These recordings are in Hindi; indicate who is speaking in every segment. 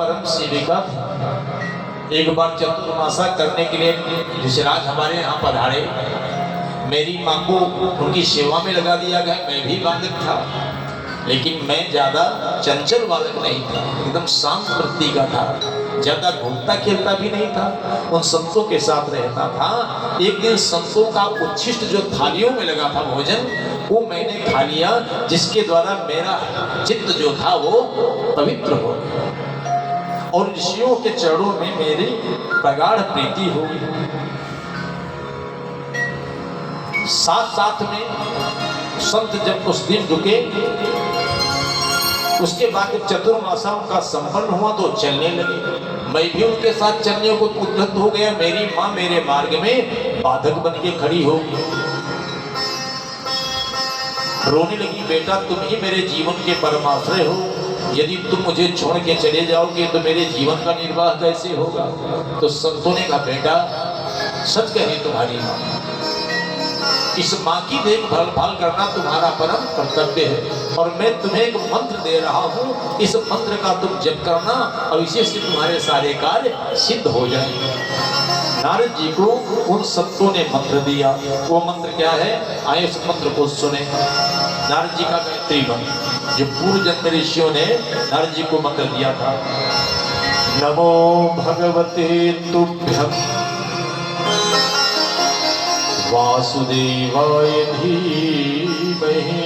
Speaker 1: परम सेविका थी। एक बार चतुर्मासा करने के लिए ऋषिराज हमारे यहाँ पधारे। मेरी माँ को उनकी सेवा में लगा दिया गया। मैं भी बालक था, लेकिन मैं ज्यादा चंचल बालक नहीं था, एकदम शांत वृत्ति का था, ज्यादा घूमता खेलता भी नहीं था, उन संतों के साथ रहता था। एक दिन संतों का उच्छिष्ट जो थालियों में लगा था भोजन, वो मैंने खा लिया, जिसके द्वारा मेरा चित्त जो था वो पवित्र हो गया और ऋषियों के चरणों में मेरी प्रगाढ़ प्रीति हो गई। साथ साथ में संत जब उस दिन रुके, उसके बाद जब चतुर्मासा का संपन्न हुआ तो चलने लगे। मैं भी उनके साथ चलने को उद्यत हो गया। मेरी माँ मेरे मार्ग में बाधक बन के खड़ी हो गई, रोने लगी, बेटा तुम ही मेरे जीवन के परमाश्रय हो, यदि तुम मुझे छोड़ के चले जाओगे तो मेरे जीवन का निर्वाह कैसे होगा। तो संतों ने कहा, बेटा सच कहे तुम्हारी माँ, इस माँ की देखभाल करना तुम्हारा परम कर्तव्य है और मैं तुम्हें एक मंत्र दे रहा हूँ, इस मंत्र का तुम जप करना और इसी से तुम्हारे सारे कार्य सिद्ध हो जाएंगे। नारद जी को उन संतों ने मंत्र दिया। वो मंत्र क्या है, आइए उस मंत्र को सुने। नारद जी का गायत्री मंत्र जो पूर्व जन्म ऋषियों ने नारद जी को मंत्र दिया था। नमो भगवते तुभ्यं वासुदेवाय धीमहि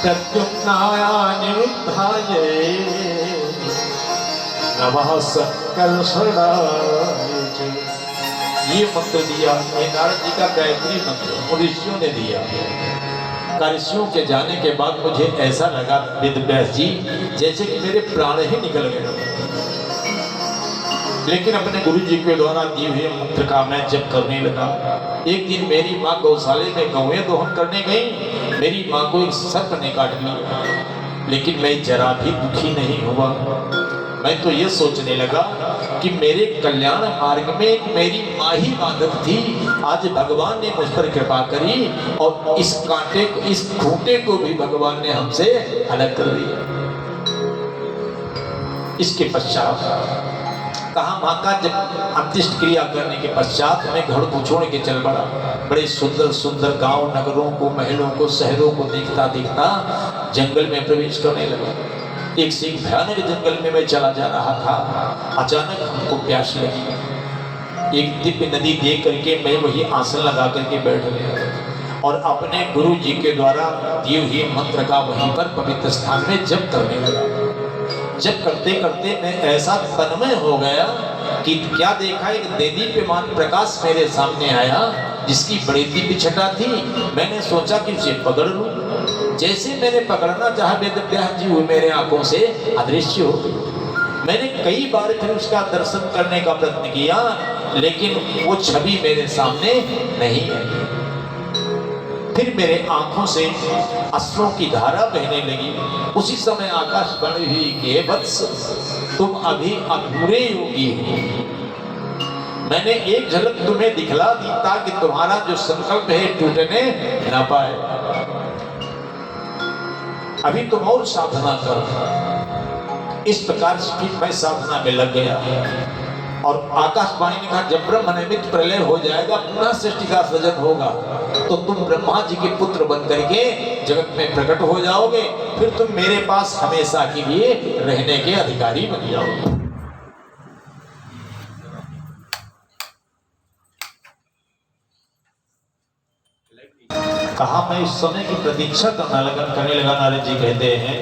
Speaker 1: प्रद्युम्नाय अनिरुद्धाय नमः संकर्षणाय। ये मंत्र दिया, ये नारद जी का गायत्री मंत्र ऋषियों ने दिया। ऋषियों के जाने के बाद मुझे ऐसा लगा वेदव्यास जी जैसे कि मेरे प्राण ही निकल गए, लेकिन अपने गुरु जी के द्वारा दिए हुए मंत्र का मैं जप करने लगा। एक दिन मेरी माँ गौशाले में गौएं दोहन करने गई। मेरी माँ को एक सर्प ने काट लिया, लेकिन मैं जरा भी दुखी नहीं हुआ। मैं तो ये सोचने लगा कि मेरे कल्याण मार्ग में मेरी माँ ही बाधक थी। आज भगवान ने मुझ पर कृपा करी और इस कांटे को, इस खूंटे को भी भगवान ने हमसे अलग कर दिया। इसके पश्चात कहा, माँ का जब अंत्येष्टि क्रिया करने के पश्चात मैं घर को छोड़ के चल पड़ा। बड़े सुंदर सुंदर गांव नगरों को, महलों को, शहरों को देखता देखता जंगल में प्रवेश करने लगा। एक से एक भयानक जंगल में मैं चला जा रहा था। अचानक हमको प्यास लगी। एक दिव्य नदी देख करके मैं वही आसन लगा करके बैठ गया और अपने गुरु जी के द्वारा दिए हुए मंत्र का वहीं पर पवित्र स्थान में जप करने लगा। जब करते करते मैं ऐसा तन्मय हो गया कि क्या देखा, एक देदीप्यमान प्रकाश मेरे सामने आया जिसकी बड़ी दिव्य छटा थी। मैंने सोचा कि उसे पकड़ लूं। जैसे मैंने पकड़ना चाहा, वेदव्यास जी हुए मेरे आंखों से अदृश्य हो गई। मैंने कई बार फिर उसका दर्शन करने का प्रयत्न किया, लेकिन वो छवि मेरे सामने नहीं आई। फिर मेरे आंखों से अश्रों की धारा बहने लगी। उसी समय आकाशवाणी हुई कि हे वत्स, तुम अभी अधूरे योगी हो। मैंने एक झलक तुम्हें दिखला दी ताकि तुम्हारा जो संकल्प है टूटने न पाए। अभी तुम और साधना करो। इस प्रकार से मैं साधना में लग गया और आकाशवाणी ने कहा, जब ब्रह्म निमित्त प्रलय हो जाएगा, पुनः सृष्टि का सृजन होगा, तो तुम ब्रह्मा जी के पुत्र बन करके जगत में प्रकट हो जाओगे। फिर तुम मेरे पास हमेशा के लिए रहने के अधिकारी बन जाओगे। कहा, मैं इस समय की प्रतीक्षा करने लगा। नारद जी कहते हैं,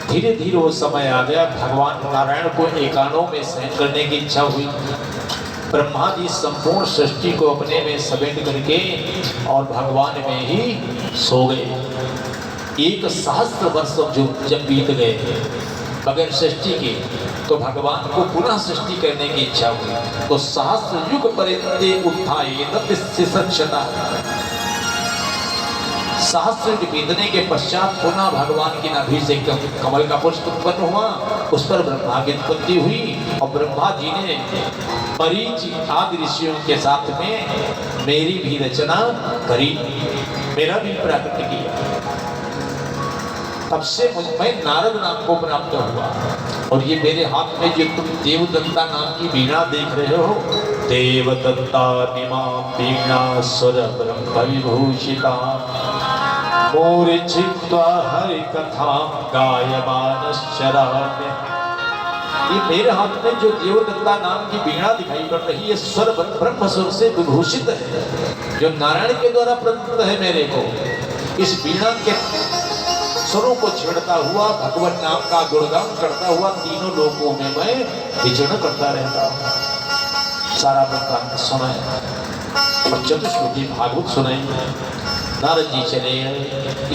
Speaker 1: धीरे धीरे वो समय आ गया। भगवान नारायण को एकांतों में सहन करने की इच्छा हुई। ब्रह्मा जी संपूर्ण सृष्टि को अपने में समेट करके और भगवान में ही सो गए। 1 सहस्त्र वर्ष जब बीत गए बगैर सृष्टि के, तो भगवान को पुनः सृष्टि करने की इच्छा हुई। तो सहस्त्र युग पर्यंते उत्थाय तत्सिसक्षता, सहस्त्र युग बीतने के पश्चात पुनः भगवान की नाभि से कमल का पुष्प उत्पन्न हुआ। उस पर ब्रह्मा की उत्पत्ति हुई और ब्रह्मा जी ने मरीचि आदि ऋषियों के साथ में मेरी भी रचना करी, मेरा भी प्राकट्य किया। तब से मैं नारद नाम को प्राप्त हुआ। और ये मेरे हाथ में जो तुम देवदत्ता नाम की वीणा देख रहे हो, देवदत्ता वीणा सुर ब्रह्म विभूषिता मूर्छित्वा हरि कथा गायमानश्चराम्य। ये मेरे हाथ में जो देवदत्ता नाम की वीणा दिखाई पड़ रही है, स्वर ब्रह्म स्वर से विभूषित है, जो नारायण के द्वारा प्रदत्त है मेरे को। इस वीणा के स्वरों को छेड़ता हुआ भगवान नाम का गुणगान करता हुआ तीनों लोकों में मैं विचरण करता रहता हूँ। सारा वृत्तांत सुनाए और चतुश्लोकी भागवत सुनाई। नारद जी चले गए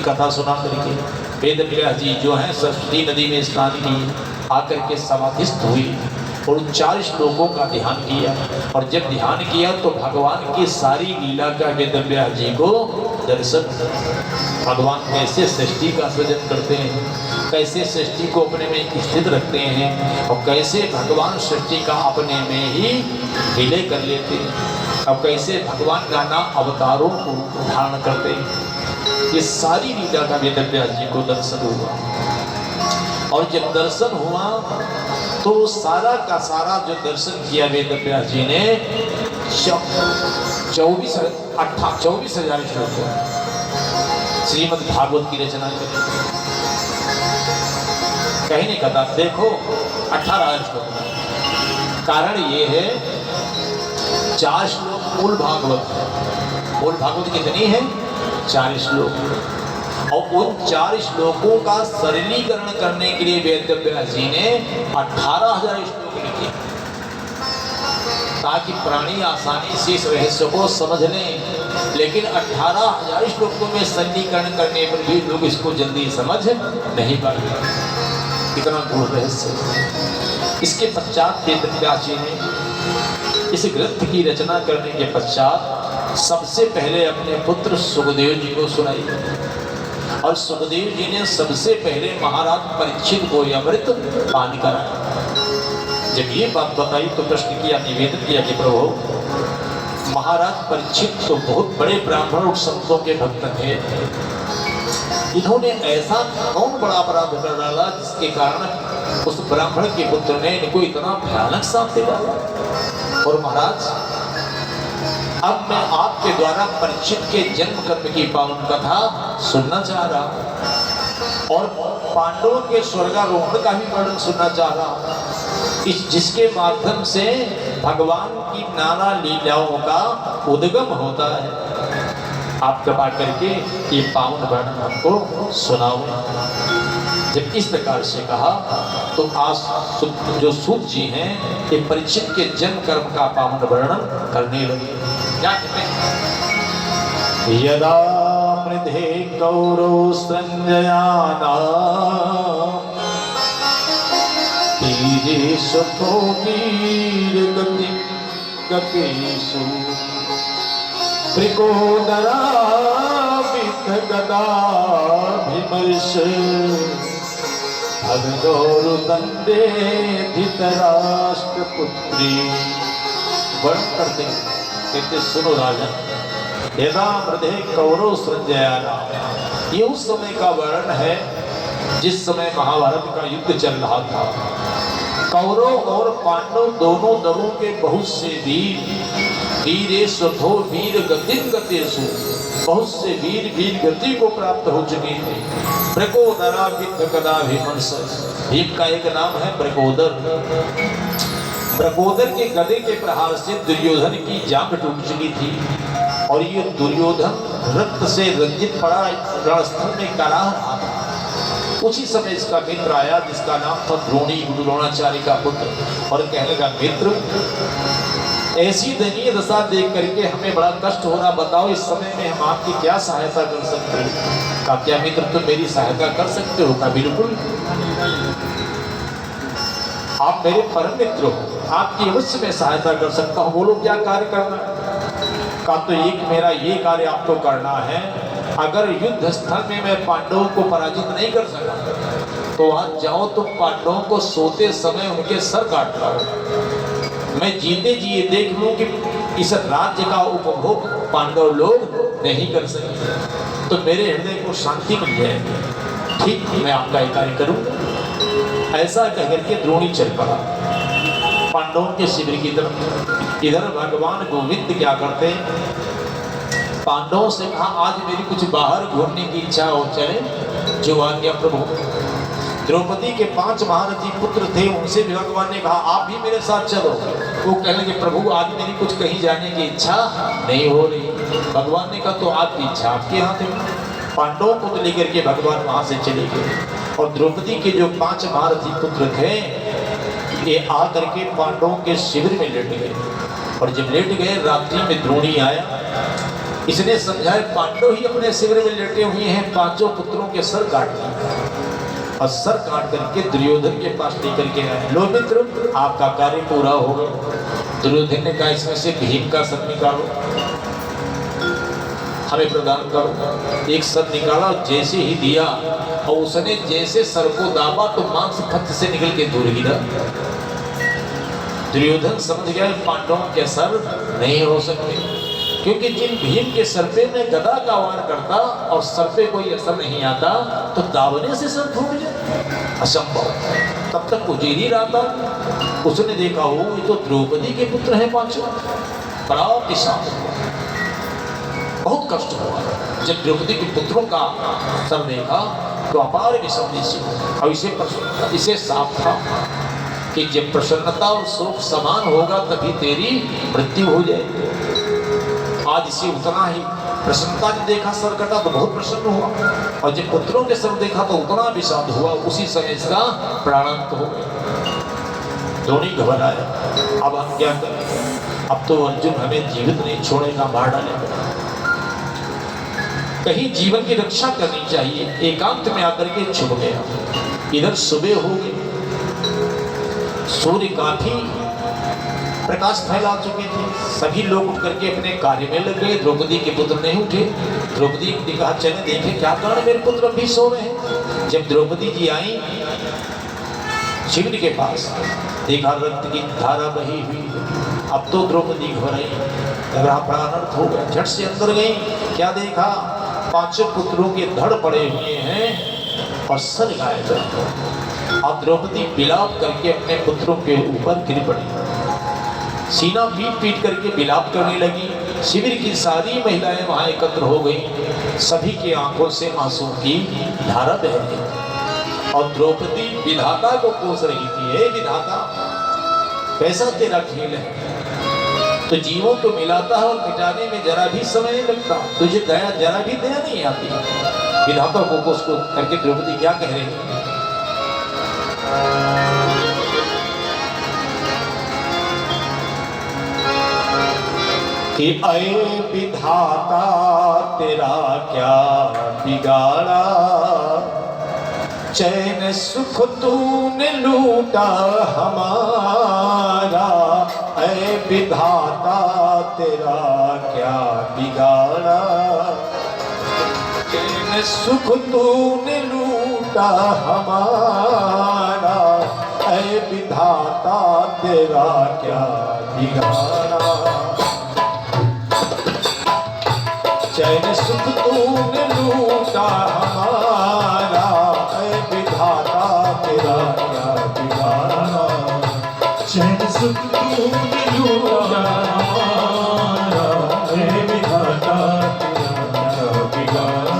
Speaker 1: कथा सुना करके। वेद व्यास जी जो है सरस्वती नदी में स्नान किए, आकर के समाधिस्थ हुई और उन 4 श्लोकों का ध्यान किया। और जब ध्यान किया तो भगवान की सारी लीला का वेद व्यास जी को दर्शन। भगवान कैसे सृष्टि का सृजन करते हैं, कैसे सृष्टि को अपने में स्थित रखते हैं और कैसे भगवान सृष्टि का अपने में ही विलय कर लेते हैं, अब कैसे भगवान नाना अवतारों को धारण करते हैं। ये सारी लीला का वेद व्यास जी को दर्शन हुआ। और जब दर्शन हुआ तो सारा का सारा जो दर्शन किया वेद व्यास जी ने 24,000 श्लोक श्रीमद् भागवत की रचना करी। कहीं नहीं कहता देखो 18,000 श्लोक। कारण ये है 4 श्लोक मूल भागवत है। मूल भागवत कितनी है? 4 श्लोक। और उन 4 श्लोकों का सरलीकरण करने के लिए वेद व्यास जी ने 18,000 श्लोक लिखे, ताकि प्राणी आसानी से इस रहस्य को समझ लें। लेकिन 18,000 श्लोकों में सरलीकरण करने पर भी लोग इसको जल्दी समझ नहीं पाते। कितना गूढ़ रहस्य। इसके पश्चात वेद व्यास जी ने इस ग्रंथ की रचना करने के पश्चात सबसे पहले अपने पुत्र सुखदेव जी को सुनाई। और सुखदेव जी ने सबसे पहले महाराज परीक्षित को अमृत पान कराया। जब ये बात बताई तो प्रश्न किया, निवेदन किया कि प्रभु महाराज परीक्षित तो बहुत बड़े ब्राह्मण और संतों के भक्त थे, इन्होंने ऐसा कौन बड़ा अपराध कर डाला जिसके कारण उस ब्राह्मण के पुत्र ने इनको इतना भयानक शाप दे डाला। और महाराज अब मैं आपके द्वारा परीक्षित के जन्म कर्म की पावन कथा सुनना चाह रहा और पांडवों के स्वर्गारोहण का भी वर्णन सुनना चाह रहा, जिसके माध्यम से भगवान की नाना लीलाओं का उद्गम होता है। आप कृपा करके ये पावन वर्णन हमको सुनाओ। जब इस प्रकार से कहा तो आज जो सूत जी हैं ये परीक्षित के जन्म कर्म का पावन वर्णन करने लगे। क्या कहते हैं? यदा मृधे कौरव संजयाना तीरेषु वीर गतिषु त्रिकोणरा गदाभिमर्श भगदौरुदंडे धृतराष्ट्रपुत्री। वर्णन करते कहते सुनो राजन, यदा मृधे कौरव संजयाना, ये उस समय का वर्णन है जिस समय महाभारत का युद्ध चल रहा था। कौरव और पांडव दोनों दलों के बहुत से वीरेषु वीर गतिं गतेषु, बहुत से वीर गति को प्राप्त हो चुके थे। प्रकोदरा गदाभिमर्श, भीम का एक नाम है प्रकोदर। प्रकोदर के गदे के प्रहार से दुर्योधन की जांघ टूट चुकी थी और ये दुर्योधन रक्त से रंजित पड़ा रणस्थल में कराह रहा था। उसी समय इसका मित्र आया जिसका नाम था द्रोणी, द्रोणाचार्य का पुत्र, और कहने लगा मित्र ऐसी दयनीय दशा देख करके हमें बड़ा कष्ट हो रहा, बताओ इस समय में हम आपकी क्या सहायता कर सकते हैं? कहा क्या मित्र तुम मेरी सहायता कर सकते हो? कहा बिल्कुल, आप मेरे परम मित्र हो, आपकी अवश्य मैं सहायता कर सकता हूँ। बोलो क्या कार्य करना है? कहा तो एक मेरा ये कार्य आपको करना है, अगर युद्ध स्थल में मैं पांडवों को पराजित नहीं कर सका तो आज जाओ तुम पांडवों को सोते समय उनके सर काट लाओ। मैं जीते जी देख लूं कि इस राज्य का उपभोग पांडव लोग नहीं कर सके तो मेरे हृदय को शांति मिल जाएगी। ठीक मैं आपका एक कार्य करूं। ऐसा कहकर के द्रोणी चल पड़ा पांडवों के शिविर की तरफ। इधर भगवान गोविंद क्या करते, पांडवों से कहा आज मेरी कुछ बाहर घूमने की इच्छा हो, चले। जो आज्ञा प्रभु। द्रौपदी के 5 महारथी पुत्र थे, उनसे भी भगवान ने कहा आप भी मेरे साथ चलो। वो कहने लगे प्रभु आज मेरी कुछ कहीं जाने की इच्छा नहीं हो रही। भगवान ने कहा तो आपकी इच्छा आपके यहाँ थे। पांडवों को तो लेकर के भगवान वहां से चले गए और द्रौपदी के जो 5 महारथी पुत्र थे ये आकर के पांडवों के शिविर में लेट गए। और जब लेट गए रात्रि में द्रोणी आया, इसने समझाया पांडव ही अपने शिविर में लेटे हुए हैं, 5 पुत्रों के सर काट दिए और सर काट करके दुर्योधन के पास लेकर के आए। लो मित्र आपका कार्य पूरा हो गया। दुर्योधन ने कहा इसमें से भीम का सर निकालो, हमें प्रदान करो। एक सर निकाला, जैसे ही दिया और उसने जैसे सर को दाबा तो मांस फट से निकल के दूर गिरा। दुर्योधन समझ गया पांडवों के सर नहीं हो सकते, क्योंकि जिन भीम के सर पे में गदा का वार करता और सर पे कोई असर नहीं आता तो दावने से सर फूट जाए, असंभव। तब तक उजेरी रहा था, उसने देखा हो ये तो द्रौपदी के पुत्र हैं 5। बड़ा किसान बहुत कष्ट हुआ जब द्रौपदी के पुत्रों का सर देखा तो अपार विषमता से। और इसे साफ था कि जब प्रसन्नता और शोक समान होगा तभी तेरी मृत्यु हो जाएगी। आज इसे उतना ही प्रसन्नता ने देखा सर कटा तो बहुत प्रसन्न हुआ, और जब पुत्रों के सर देखा तो उतना विषाद हुआ, उसी समय इसका प्राणांत हो गया। द्रोणी घबराया, अब हम क्या करें, अब तो अर्जुन हमें जीवित नहीं छोड़ेगा, मार डालेगा। कहीं जीवन की रक्षा करनी चाहिए, एकांत में आकर के छुप गया। इधर सुबह हो गई, सूर्य काफी प्रकाश फैला चुके थे, सभी लोग उठ करके अपने कार्य में लग गए। द्रौपदी के पुत्र नहीं उठे। द्रौपदी ने कहा चले देखे क्या कारण मेरे पुत्र अभी सो रहे हैं। जब द्रौपदी जी आई शिविर के पास, देखा रक्त की धारा बही हुई। अब तो द्रौपदी घबराई, लग रहा बड़ा अनर्थ हो गया। झट से अंदर गई, क्या देखा 5 पुत्रों के धड़ पड़े हुए हैं और सर गायब है। अब द्रौपदी विलाप करके अपने पुत्रों के ऊपर गिर पड़ी, सीना पीट पीट करके विलाप करने लगी। शिविर की सारी महिलाएं वहां एकत्र हो गई, सभी की आंखों से आंसू की धारा बह रही और द्रौपदी विधाता को कोस रही थी, हे विधाता कैसा तेरा खेल है, तो जीवों को मिलाता है और मिटाने में जरा भी समय नहीं लगता, तुझे दया जरा भी दया नहीं आती। विधाता को कोस को करके द्रौपदी क्या कह रही है, कि अये विधाता तेरा क्या बिगाड़ा, चैन सुख तूने लूटा हमारा। अये विधाता तेरा क्या बिगाड़ा, चैन सुख तूने लूटा हमारा। अये विधाता तेरा क्या बिगाड़ा, चैन सुख तूने लूटा हमारा। ऐ विधाता तेरा क्या बिगाड़ा, चैन सुख तूने लूटा हमारा। ऐ विधाता तेरा क्या बिगाड़ा।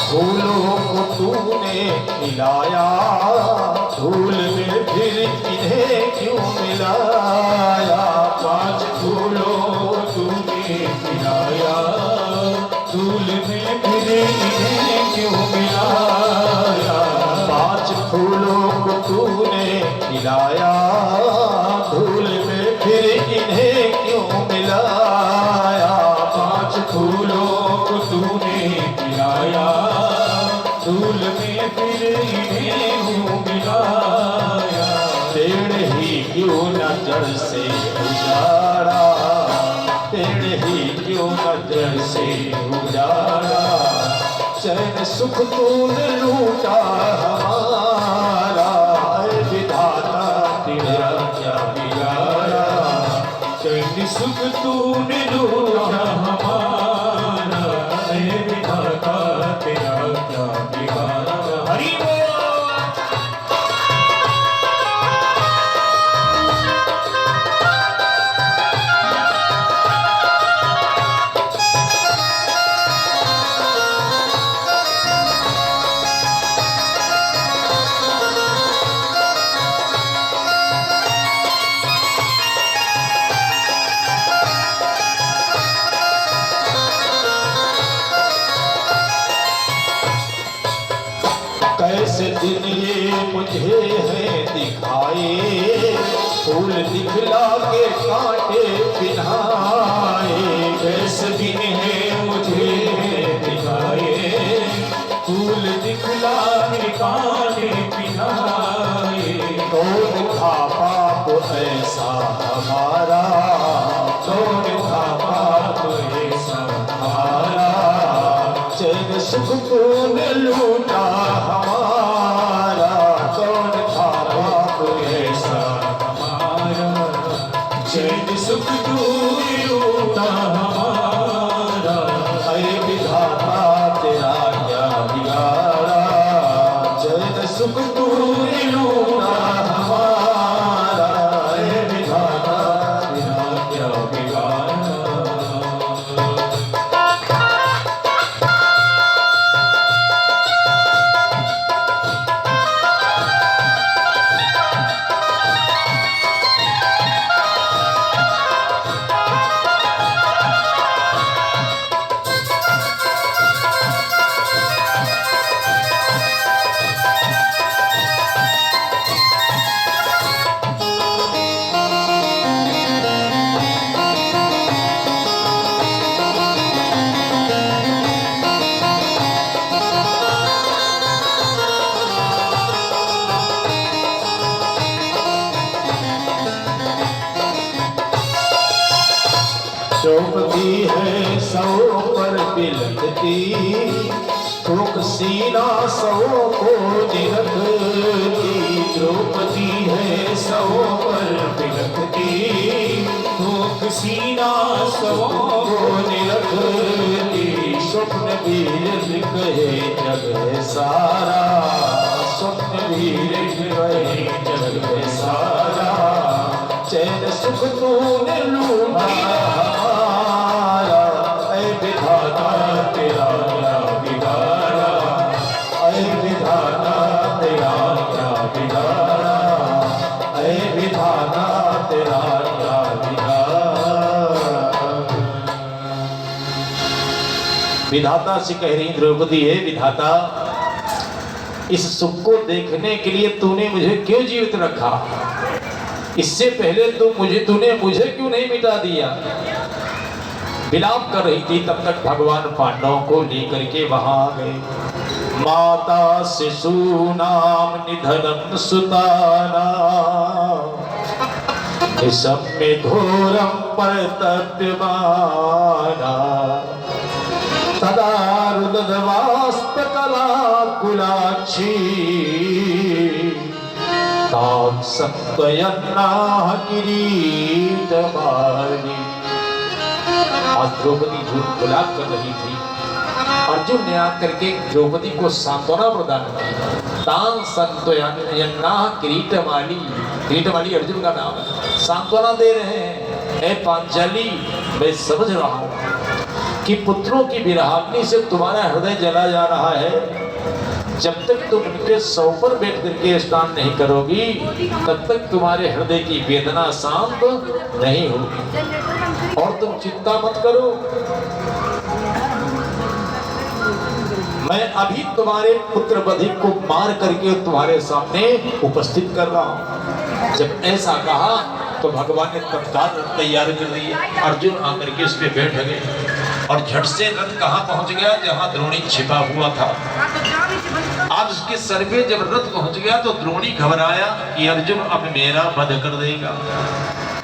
Speaker 1: फूलों को तूने मिलाया, धूल में फिर इन्हें क्यों मिलाया। 5 फूलों को तूने मिलाया, धूल में फिर इन्हें क्यों मिलाया। 5 फूलों को तूने मिलाया, धूल में फिर इन्हें क्यों मिलाया। 5 फूलों को तूने मिलाया,
Speaker 2: में फिर इन्हें हूँ मिलाया।
Speaker 1: पेड़ ही क्यों न जड़ से उजाड़ा, पेड़ ही क्यों न जड़ से उजाड़ा, चैन सुख तूने लूटा हमारा, विधाता तेरा क्या बिगाड़ा,
Speaker 2: चैन सुख तूने लूटा हमारा, विधाता तेरा क्या बिगाड़ा। हरि
Speaker 1: कैसे दिन ये मुझे है दिखाए, फूल दिखला के कांटे पिन्हाए,
Speaker 2: कैसे दिन है मुझे दिखाए, फूल दिखला के कांटे पिन्हाए।
Speaker 1: कौन था पाप ऐसा हमारा,
Speaker 2: कौन था पाप ऐसा हमारा,
Speaker 1: चैन सुख तूने लूटा हमारा, कौन था पाप ऐसा
Speaker 2: हमारा, चैन सुख तूने लूटा हमारा,
Speaker 1: अरे विधाता तेरा क्या बिगाड़ा, चैन सुख तूने लूटा हमारा, अरे विधाता
Speaker 2: तेरा क्या बिगाड़ा।
Speaker 1: चौपती है सौ पर बिलखती, थोक सीना सौ को निरखती,
Speaker 2: द्रौपदी है सौ पर बिलखती, थोक सीना सौ
Speaker 1: को निरखती, स्वप्न वीर कहे जग है सारा, स्वप्न वीर कहे जग है सारा, चैन सुख तूने लूटा हमारा, ऐ विधाता तेरा क्या बिगाड़ा, ऐ विधाता तेरा क्या बिगाड़ा, ऐ विधाता तेरा क्या बिगाड़ा। विधाता से कह रही द्रौपदी है, विधाता इस सुख को देखने के लिए तूने मुझे क्यों जीवित रखा, इससे पहले तूने मुझे क्यों नहीं मिटा दिया। विलाप कर रही थी, तब तक भगवान पांडवों को लेकर के वहां आ गए। माता शिशु नाम निधनम सुताना, निशम्य घोरम परतप्यमाना, तदा रुदधवास्त कला कुलाक्षी, तां सत्वयन्ना किरीटमाली। आज द्रौपदी झूठ बुलाप कर रही थी, अर्जुन ने आकर के द्रौपदी को सांत्वना प्रदान की। तां सत्वयन्ना किरीटमाली, किरीटमाली अर्जुन का नाम है, सांत्वना दे रहे हैं। ऐ पांचाली, मैं समझ रहा हूं कि पुत्रों की विरहाग्नि से तुम्हारा हृदय जला जा रहा है। जब तक तुम उनके सौ पर बैठ करके स्नान नहीं करोगी, तब तक तुम्हारे हृदय की वेदना शांत नहीं होगी। और तुम चिंता मत करो, मैं अभी तुम्हारे पुत्र वधि को मार करके तुम्हारे सामने उपस्थित कर रहा हूं। जब ऐसा कहा तो भगवान ने तत्काल रथ तैयार कर दी। अर्जुन आकर के उस पर बैठ गए और झट से रथ कहाँ पहुंच गया, जहां द्रोणी छिपा हुआ था। आज उसके सर पे जब रथ पहुंच गया तो द्रोणी घबराया कि अर्जुन अब मेरा वध कर देगा।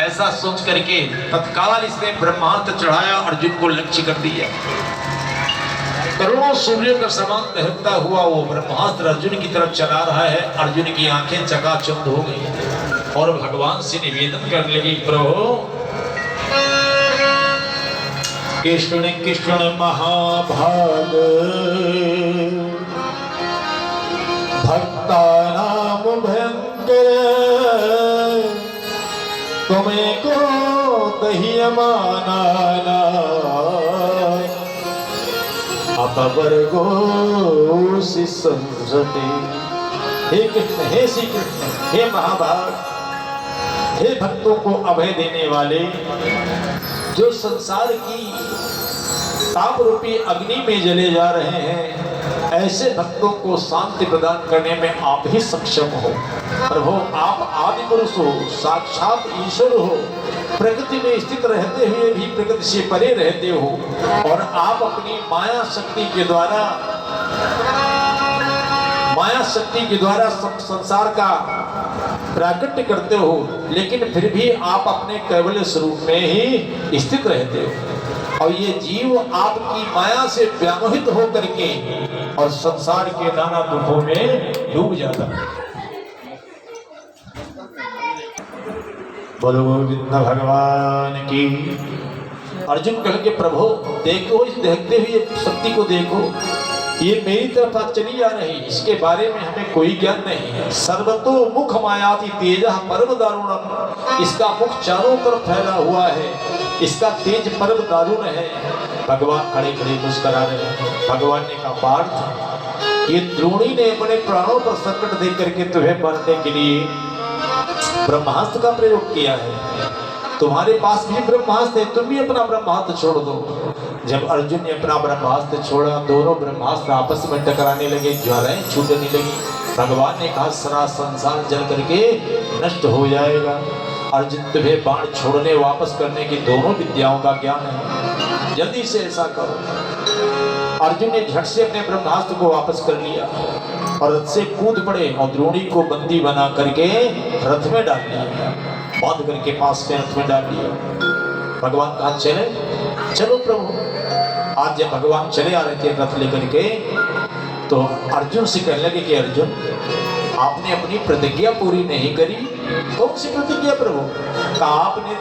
Speaker 1: ऐसा सोच करके तत्काल इसने ब्रह्मास्त्र चढ़ाया, अर्जुन को लक्ष्य कर दिया। करोड़ों सूर्य का समान दहकता हुआ वो ब्रह्मास्त्र अर्जुन की तरफ चला रहा है। अर्जुन की आंखें चकाचौंध हो गई और भगवान से निवेदन करने लगी, प्रभु कृष्ण कृष्ण महाभाग भक्ता नाम भयंकर तुम्हें को दहिया माना अपर गो संसते। हे कृष्ण, हे श्री कृष्ण, हे महाभाग, हे भक्तों को अभय देने वाले, जो संसार की ताप रूपी अग्नि में जले जा रहे हैं, ऐसे भक्तों को शांति प्रदान करने में आप ही सक्षम हो। प्रभु आप आदि पुरुष हो, साक्षात ईश्वर हो, प्रकृति में स्थित रहते हुए भी प्रकृति से परे रहते हो और आप अपनी माया शक्ति के द्वारा संसार का प्राकट्य करते हो, लेकिन फिर भी आप अपने केवल स्वरूप में ही स्थित रहते हो और ये जीव आपकी माया से व्यामोहित हो करके और संसार के नाना दुखों में डूब जाता है। बोलो गोविंद भगवान की। अर्जुन कह के प्रभु देखो, इस देखते हुए शक्ति को देखो, ये मेरी तरफ आज चली जा रही, इसके बारे में हमें कोई ज्ञान नहीं है। सर्वतो मुख मायाति तेजः परम दारुणम, इसका मुख चारों तरफ फैला हुआ है, इसका तेज परम दारुण है। भगवान खड़े खड़े मुस्कुरा रहे हैं। भगवान ने कहा, पार्थ, ये द्रोणी ने अपने प्राणों पर संकट देख करके तुम्हें मारने के लिए ब्रह्मास्त्र का प्रयोग किया है। तुम्हारे पास भी ब्रह्मास्त्र है, तुम भी अपना ब्रह्मास्त्र छोड़ दो। जब अर्जुन ने अपना ब्रह्मास्त्र छोड़ा, दोनों ब्रह्मास्त्र आपस में टकराने लगे, ज्वालाएं छूटने लगी। भगवान ने कहा, सारा संसार जल करके नष्ट हो जाएगा। अर्जुन, तुम्हें बाण छोड़ने वापस करने की दोनों विद्याओं का ज्ञान है, जल्दी से ऐसा करो। अर्जुन ने झट से अपने ब्रह्मास्त्र को वापस कर लिया और रथ से कूद पड़े और द्रोणी को बंदी बना करके रथ में डाल दिया, बांध करके पास में रथ में डाल दिया। भगवान कहा, चले चलो प्रभु। आज जब भगवान चले आ रहे थे रथ लेकर के, तो अर्जुन से कहने लगे कि अर्जुन, आपने अपनी प्रतिज्ञा पूरी नहीं करी। कौन सी प्रतिज्ञा प्रभु? कहा, आपने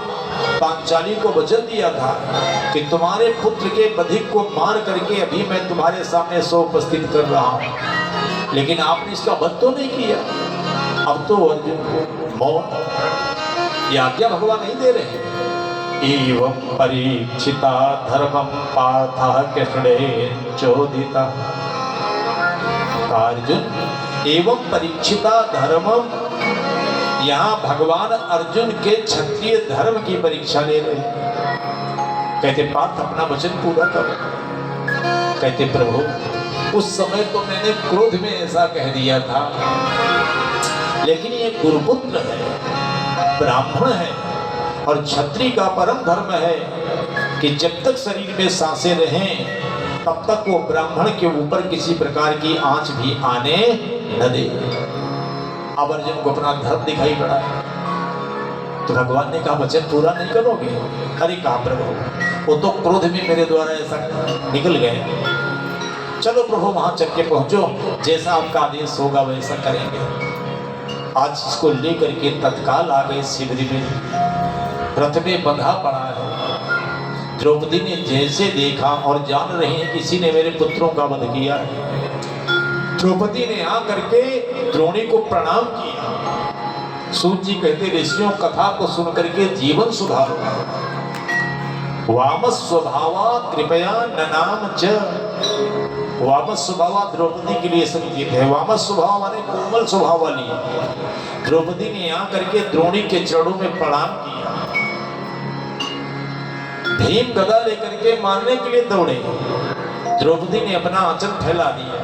Speaker 1: पांचाली को वचन दिया था कि तुम्हारे पुत्र के बधिक को मार करके अभी मैं तुम्हारे सामने सो उपस्थित कर रहा हूं, लेकिन आपने इसका वध तो नहीं किया। अब तो अर्जुन को मौत ये आज्ञा भगवान नहीं दे रहे। एवं परीक्षिता धर्मम पार्थः कृष्णेन चोदिता। अर्जुन, एवं परीक्षिता धर्मम, यहाँ भगवान अर्जुन के क्षत्रिय धर्म की परीक्षा ले रहे। कहते, पार्थ अपना वचन पूरा करो। कहते, प्रभु उस समय तो मैंने क्रोध में ऐसा कह दिया था, लेकिन ये गुरुपुत्र है, ब्राह्मण है और क्षत्रिय का परम धर्म है कि जब तक शरीर में सांसें रहें तब तक वो ब्राह्मण के ऊपर किसी प्रकार की आंच भी आने न दे। अब अर्जुन को अपना धर्म दिखाई पड़ा, तो भगवान ने कहा, वचन पूरा नहीं करोगे? अरे कहा, प्रभु वो तो क्रोध में मेरे द्वारा ऐसा निकल गए। चलो प्रभु वहां चल के पहुंचो, जैसा आपका आदेश होगा वैसा करेंगे। आज इसको लेकर के तत्काल आ गए शिविर में, रथ में बंधा पड़ा है। द्रौपदी ने जैसे देखा और जान रहे हैं किसी ने मेरे पुत्रों का वध किया है, द्रौपदी ने आकर के द्रोणी को प्रणाम किया। सूत जी कहते, ऋषियों कथा को सुन करके जीवन सुधारो। वाम स्वभावा कृपया ननाम च। वाम स्वभावा द्रौपदी के लिए संकेत है। वाम स्वभाव माने कोमल स्वभाव वाली। द्रौपदी ने आकर के द्रोणी के चरणों में प्रणाम किया। भीम गदा लेकर के मारने के लिए दौड़े, द्रौपदी ने अपना आंचल फैला दिया,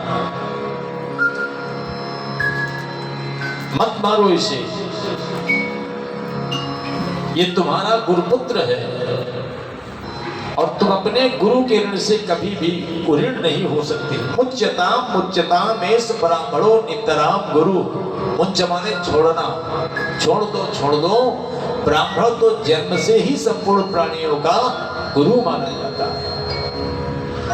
Speaker 1: मत मारो इसे, ये तुम्हारा गुरुपुत्र है। और तुम अपने गुरु के ऋण से कभी भी ऋण नहीं हो सकते। मुच्यताम एस ब्राह्मणो नितराम गुरु। मुच्च माने छोड़ना, छोड़ दो। ब्राह्मण तो जन्म से ही संपूर्ण प्राणियों का गुरु माना जाता है।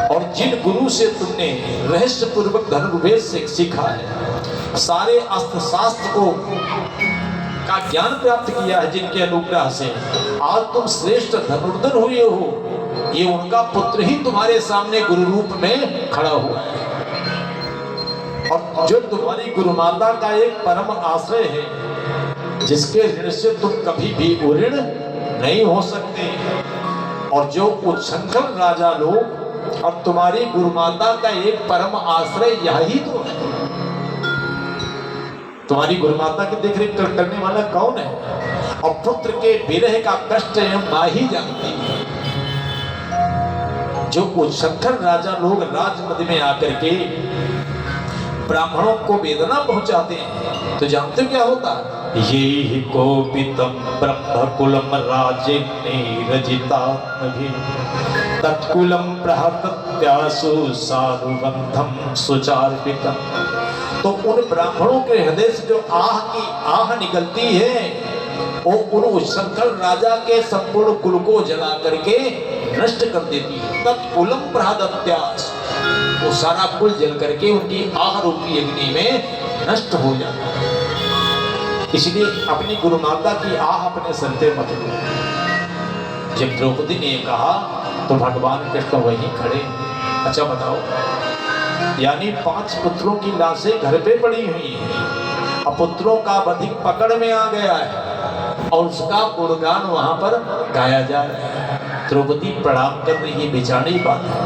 Speaker 1: और जिन गुरु से तुमने रहस्य पूर्वक धनुर्वेद से सीखा है, सारे अस्त्र शास्त्र को का ज्ञान प्राप्त किया है, जिनके अनुग्रह से आज तुम श्रेष्ठ धनुर्धर हुए हो, ये उनका पुत्र ही तुम्हारे सामने गुरु रूप में खड़ा हुआ है। और जो तुम्हारी गुरु माता का एक परम आश्रय है, जिसके ऋण से तुम कभी भी ऋण नहीं हो सकते। और जो उच्छृंखल राजा लोग और तुम्हारी गुरु माता का एक परम आश्रय यही तो है। तुम्हारी गुरु माता की देखरेख करने वाला कौन है? और पुत्र के विरह का कष्ट मां ही जानती है। जो उच्छृंखल राजा लोग राजमद में आकर के ब्राह्मणों को वेदना पहुंचाते हैं, तो जानते हो क्या होता? ये ही कोपितम ब्रह्मकुलम राजेन्नेरजितात्मभि तत्कुलम प्रहत्यासु साधुबंधम सुचार्पितम। तो उन ब्राह्मणों के हृदय से जो आह की आह निकलती है, वो उन उच्छृंखल राजा के संपूर्ण कुल को जला करके नष्ट कर देती है। तत्कुलम प्रहत्यास, वो सारा कुल जल करके उनकी आह रूपी अग्नि में नष्ट हो जाता है। इसलिए अपनी गुरु माता की आह अपने सर पे मत लो। जब द्रौपदी ने कहा तो भगवान कृष्ण वहीं खड़े। अच्छा बताओ, यानी 5 पुत्रों की लाशें घर पे पड़ी हुई हैं, अब पुत्रों का वधिक पकड़ में आ गया है और उसका गुणगान वहां पर गाया जा रहा है। द्रौपदी प्रणाम कर रही है, बेचारी बात है।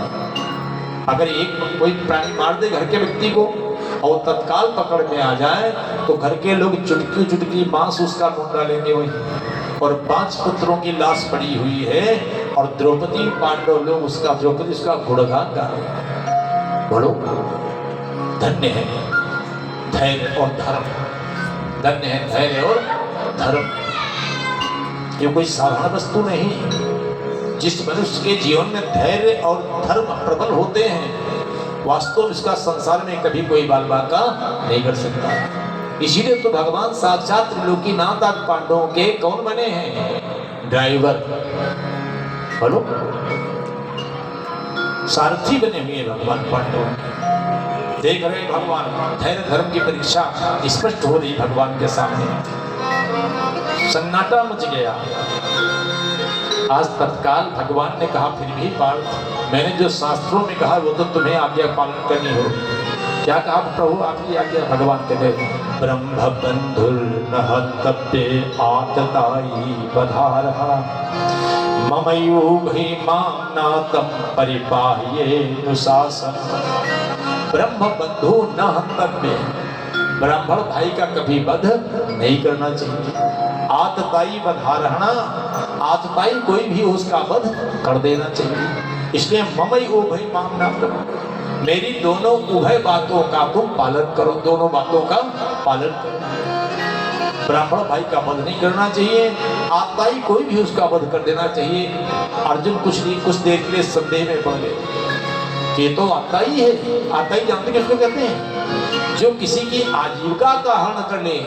Speaker 1: अगर एक कोई प्राणी मार दे घर के व्यक्ति को और तत्काल पकड़ में आ जाए, तो घर के लोग चुटकी चुटकी मांस उसका ढूंढा लेंगे वही। और 5 पुत्रों की लाश पड़ी हुई है और द्रौपदी पांडव लोग द्रौपदी उसका गुणगान गा रहे हैं। बोलो, धन्य है धैर्य और धर्म, धन्य है धैर्य और धर्म। ये कोई साधारण वस्तु नहीं। जिस मनुष्य के जीवन में धैर्य और धर्म प्रबल होते हैं, वास्तव में इसका संसार में कभी कोई बाल बाका नहीं कर सकता। इसीलिए तो भगवान साक्षात त्रिलोकीनाथ आज पांडवों के कौन बने हैं? ड्राइवर, बोलो, सारथी बने हुए भगवान पांडव। देख रहे भगवान, धैर्य धर्म की परीक्षा स्पष्ट हो रही भगवान के सामने। सन्नाटा मच गया। आज तत्काल भगवान ने कहा, फिर भी पार्थ, मैंने जो शास्त्रों में कहा वो तो तुम्हें आज्ञा पालन करनी हो। क्या कहा प्रभु? आपकी आज्ञा। भगवान कहते, ब्रह्म बंधुर नहत्तव्ये आतताई बधारहा ममयूभि मामनातम परिपाह्येनुशासन। ब्रह्म बंधु न हन्तव्य, ब्राह्मण भाई का कभी वध नहीं करना चाहिए। आतताई बधारहणा, आतताई कोई भी उसका वध कर देना चाहिए। इसलिए ममई उभय मामनातम, मेरी दोनों उभय बातों का तुम पालन करो, दोनों बातों का पालन करो। ब्राह्मण भाई का वध नहीं करना चाहिए, आतताई कोई भी उसका वध कर देना चाहिए। अर्जुन कुछ देर के लिए संदेह में पड़ गए, ये तो आतताई है। आतताई जानते किसको कहते हैं? जो किसी की आजीविका का हरण कर ले,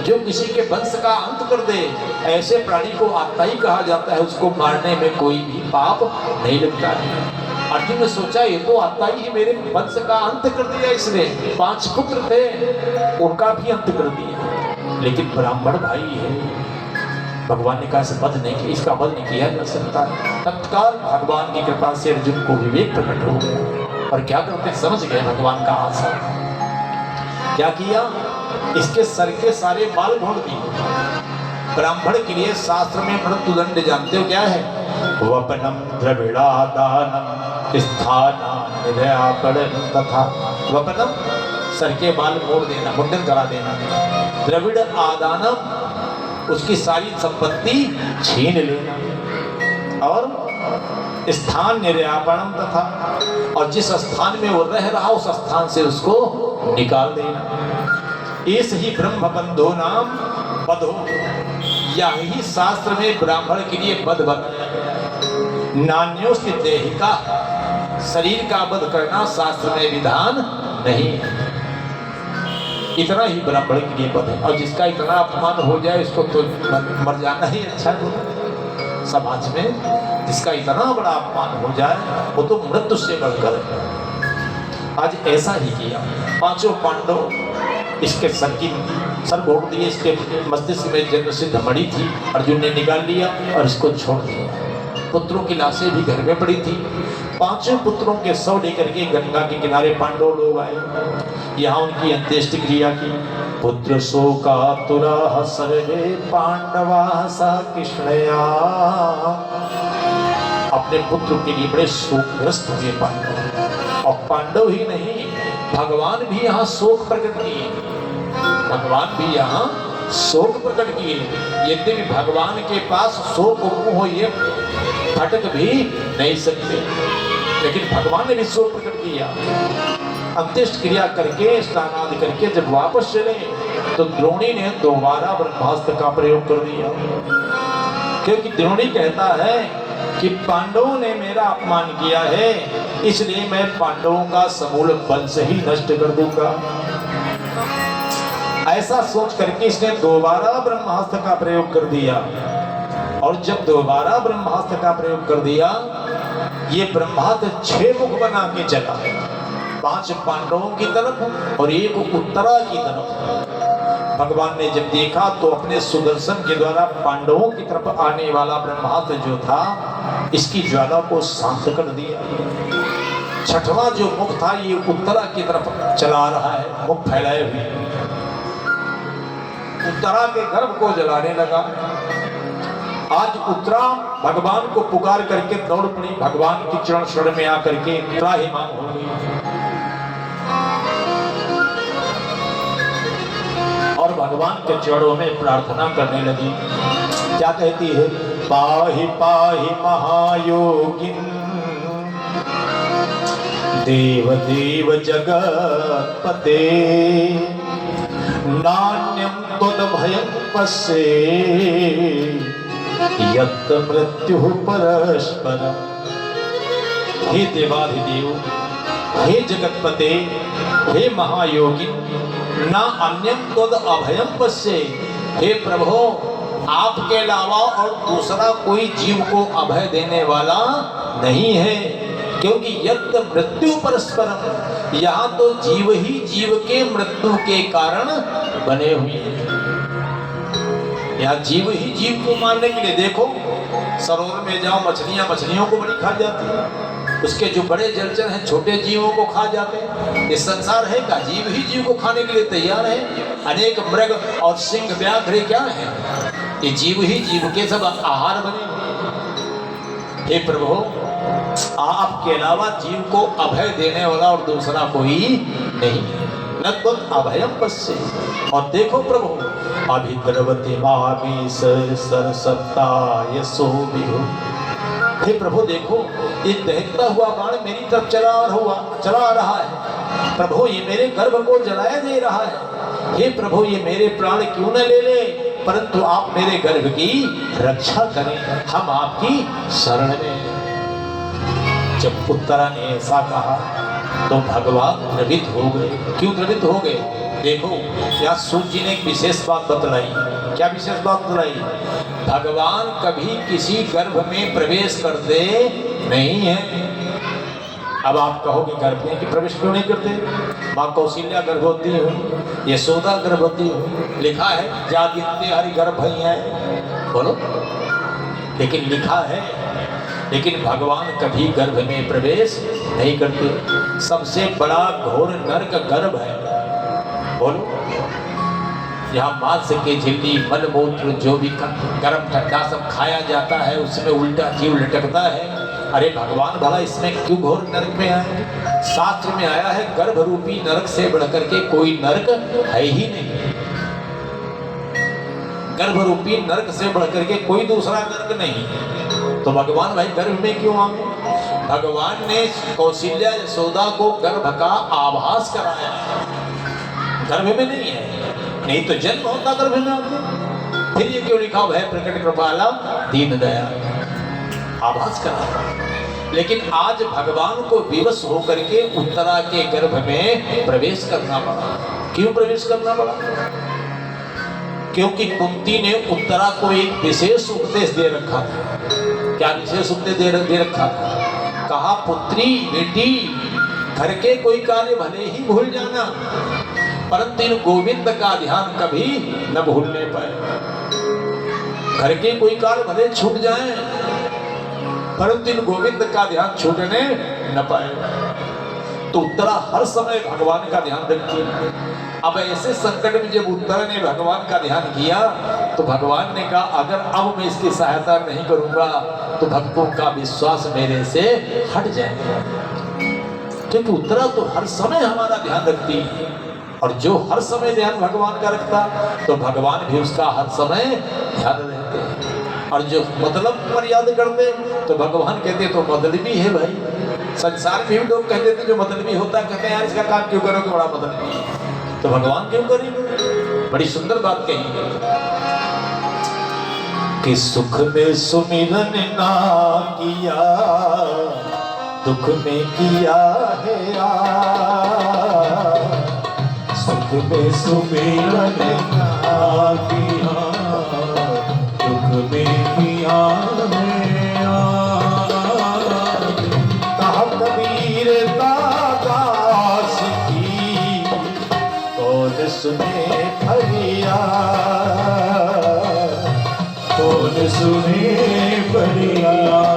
Speaker 1: जो किसी के वंश का अंत कर दे, ऐसे प्राणी को आतताई कहा जाता है। उसको मारने में कोई भी पाप नहीं लगता है। अर्जुन ने सोचा, ये तो आतताई ही मेरे वंश का अंत कर दिया इसने। 5 पुत्र थे, उनका भी अंत कर दिया। लेकिन ब्राह्मण भाई है, भगवान ने कहा इसे वध नहीं किया, इसका वध नहीं किया जा सकता। तत्काल भगवान की कृपा से अर्जुन को विवेक प्रकट हो गया और क्या करते समझ गए भगवान का आशा। क्या किया? इसके सर के सारे बाल भोड़ दिए। ब्राह्मण के लिए शास्त्र में मृत्युदंड जानते हो क्या है? वपनम द्रविड़ादानम स्थानान्यपणम तथा। वपनम, सर के बाल मोड़ देना, मुंडन करा देना। द्रविड़ आदानम, उसकी सारी संपत्ति छीन लेना। और स्थान निर्यापणम तथा, और जिस स्थान में वो रह रहा उस स्थान से उसको निकाल देना। इस ही ब्रह्म बंधो नाम वधो, यही शास्त्र में ब्राह्मण के लिए वध बनाया गया है। नान्योस्ति देहिका, शरीर का वध करना शास्त्र में विधान नहीं है। इतना ही ब्राह्मण के लिए पद है, और जिसका इतना अपमान हो जाए उसको तो मर जाना ही अच्छा है। समाज में जिसका इतना बड़ा अपमान हो जाए वो तो मृत्यु से बढ़कर है। आज ऐसा ही किया। पांचों पांडव इसके सर की सर घोट दिए, इसके मस्तिष्क में जन्म सिद्ध मणि थी, अर्जुन ने निकाल लिया और इसको छोड़ दिया। पुत्रों की लाशें भी घर में पड़ी थी। पांचों पुत्रों के शव लेकर के गंगा के किनारे पांडव लोग आए, यहाँ उनकी अंत्येष्टि क्रिया की। पुत्र शोकातुराः सर्वे पांडवाः सा कृष्णया, अपने पुत्र के लिए बड़े शोकग्रस्त हुए पांडव। और पांडव ही नहीं, भगवान भी यहाँ शोक प्रकट किए। भगवान भी यहाँ शोक प्रकट किए। यद्यपि भगवान के पास शोक मुंह ये फटक भी नहीं सकते, लेकिन भगवान ने भी शोक प्रकट किया। अंत्येष्टि क्रिया करके स्नान आदि करके जब वापस चले तो द्रोणी ने दोबारा ब्रह्मास्त्र का प्रयोग कर दिया, क्योंकि द्रोणी कहता है कि पांडवों ने मेरा अपमान किया है, इसलिए मैं पांडवों का समूल वंश ही नष्ट कर दूंगा। ऐसा सोच करके इसने दोबारा ब्रह्मास्त्र का प्रयोग कर दिया। और जब दोबारा ब्रह्मास्त्र का प्रयोग कर दिया, ये ब्रह्मास्त्र 6 मुख बना के चला, 5 पांडवों की तरफ और 1 उत्तरा की तरफ। भगवान ने जब देखा तो अपने सुदर्शन के द्वारा पांडवों की तरफ आने वाला ब्रह्मास्त्र जो था, इसकी ज्वाला को शांत कर दिया। 6वां जो मुख था ये उत्तरा की तरफ चला रहा है, मुख फैलाए हुए। उत्तरा के गर्भ को जलाने लगा। आज उत्तरा भगवान को पुकार करके दौड़ पड़ी, भगवान की चरण शरण में आकर के त्राहिमाम हो गई और भगवान के चरणों में प्रार्थना करने लगी। क्या कहती है? पाहि पाहि महायोगिन देव देव जगत्पते, नान्यं त्वद्भयं पश्ये यत् मृत्यु परस्परम्। हे देवाधिदेव, हे जगतपते, हे महायोगिन, ना अन्यं त्वद् अभयं पश्ये। हे प्रभु, आपके अलावा और दूसरा कोई जीव को अभय देने वाला नहीं है, क्योंकि यत् मृत्यु परस्परम, यहाँ तो जीव ही जीव के मृत्यु के कारण बने हुए हैं। यहाँ जीव ही जीव को मारने के लिए, देखो सरोवर में जाओ, मछलियां मछलियों को बड़ी खा जाती हैं, उसके जो बड़े जलचर हैं छोटे जीवों को खा जाते हैं। इस संसार है का जीव ही जीव को खाने के लिए तैयार है। अनेक मृग और सिंह व्याघ्र क्या है, ये जीव ही जीव के सब आहार बने हुए। हे प्रभु, आपके अलावा जीव को अभय देने वाला और दूसरा कोई नहीं, न तो अभयम पश्ये। और देखो प्रभु, अभिद्रवते मामी सरसत्ता यशो विभु। हे प्रभु देखो, ये दहकता हुआ बाण मेरी तरफ चला रहा है। प्रभु, ये मेरे गर्भ को जलाया दे रहा है। हे प्रभु, ये मेरे प्राण क्यों न ले ले, परंतु आप मेरे गर्भ की रक्षा करें, हम आपकी शरण में। जब उत्तरा ने ऐसा कहा तो भगवान द्रवित हो गए। क्यों द्रवित हो गए? देखो, यहाँ सूर्य जी ने एक विशेष बात बतलाई। क्या विशेष बात बतलाई? भगवान कभी किसी गर्भ में प्रवेश करते नहीं है। अब आप कहोगे गर्भ में कि प्रवेश क्यों नहीं करते? माँ कौशल्या गर्भवती हुई, यशोदा गर्भवती हुई, लिखा है जागिते हरि गर्भ है, बोलो, लेकिन लिखा है। लेकिन भगवान कभी गर्भ में प्रवेश नहीं करते। सबसे बड़ा घोर नरक गर्भ है, बोलो। यहाँ मांस के झिल्ली मल मूत्र जो भी गर्म ठंडा सब खाया जाता है, उसमें उल्टा जीव लटकता है। अरे भगवान भला इसमें क्यों घोर नरक में आए? शास्त्र में आया है गर्भ रूपी नरक से बढ़कर के कोई नरक है ही नहीं। गर्भ रूपी नरक से बढ़कर के कोई दूसरा नरक नहीं। तो भगवान भाई गर्भ में क्यों आ गए? भगवान ने कौशल्या यशोदा को गर्भ का आभास कराया, गर्भ में नहीं है, नहीं तो जन्म होता गर्भ में आते। फिर ये क्यों लिखा? भय प्रकट कृपाला दीन दया। आभास करा। लेकिन आज भगवान को विवश होकर के उत्तरा के गर्भ में प्रवेश करना पड़ा। क्यों प्रवेश करना पड़ा? क्योंकि कुंती ने उत्तरा को एक विशेष उपदेश दे रखा था। क्या विशेष उपदेश दे रखा था? कहा, पुत्री बेटी, घर के कोई कार्य भले ही भूल जाना, परंतु इन गोविंद का ध्यान कभी न भूलने पाए। घर के कोई कार्य भले छूट जाए, परंतु इन गोविंद का ध्यान छूटने न पाए। तो उत्तरा हर समय भगवान का ध्यान रखती है। अब ऐसे संकट में जब उत्तरा ने भगवान का ध्यान किया तो भगवान ने कहा, अगर अब मैं इसकी सहायता नहीं करूंगा तो भक्तों का विश्वास मेरे से हट जाएगा। क्योंकि उत्तरा तो हर समय हमारा ध्यान रखती है, और जो हर समय ध्यान भगवान का रखता तो भगवान भी उसका हर समय ध्यान रखते हैं। और जो मतलब पर याद करते तो भगवान कहते तो मतलबी है भाई। संसार में भी लोग कहते थे जो मतलबी होता है, कहते हैं यार इसका काम क्यों करोगे, बड़ा मतलबी है, तो भगवान क्यों करेंगे? बड़ी सुंदर बात कही कि सुख में सुमिरन ना किया, दुख में किया है यार।
Speaker 2: सुख में सुमिरन ना किया, दुख में किया है यार।
Speaker 1: कहा कबीर दास की कौन सुने फरियाद,
Speaker 2: कौन सुने फरियाद।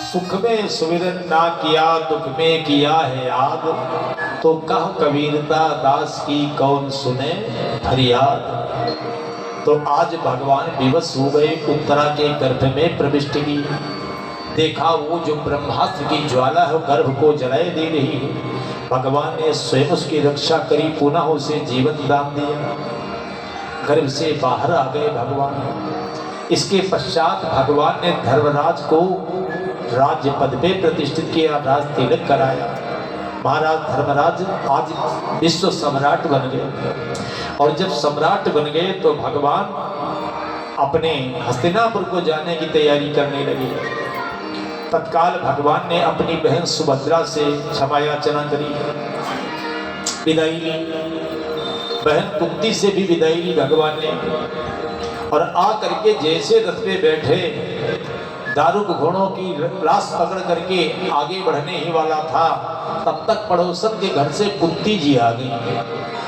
Speaker 1: सुख में सुमिरन ना किया, दुख में किया है याद, तो कह कबीरता दास की कौन सुने फरियाद। तो आज भगवान विवश हो गए, उत्तरा के गर्भ में प्रविष्ट की। देखा वो जो ब्रह्मास्त्र की ज्वाला है गर्भ को जलाए दे रही है, भगवान ने स्वयं उसकी रक्षा करी, पुनः उसे जीवन दान दिया, गर्भ से बाहर आ गए भगवान। इसके पश्चात भगवान ने धर्मराज को राज्य पद पे प्रतिष्ठित किया, राज तिलक कराया। महाराज धर्मराज आज विश्व सम्राट बन गए। और जब सम्राट बन गए तो भगवान अपने हस्तिनापुर को जाने की तैयारी करने लगे। तत्काल भगवान ने अपनी बहन सुभद्रा से क्षमा याचना करी, विदाई ली। बहन कुंती से भी विदाई ली भगवान ने। और आ करके जैसे रथ पे बैठे, दारुक घोड़ों की लाश पकड़ करके आगे बढ़ने ही वाला था, तब तक पड़ोसन के घर से कुंती जी आ गई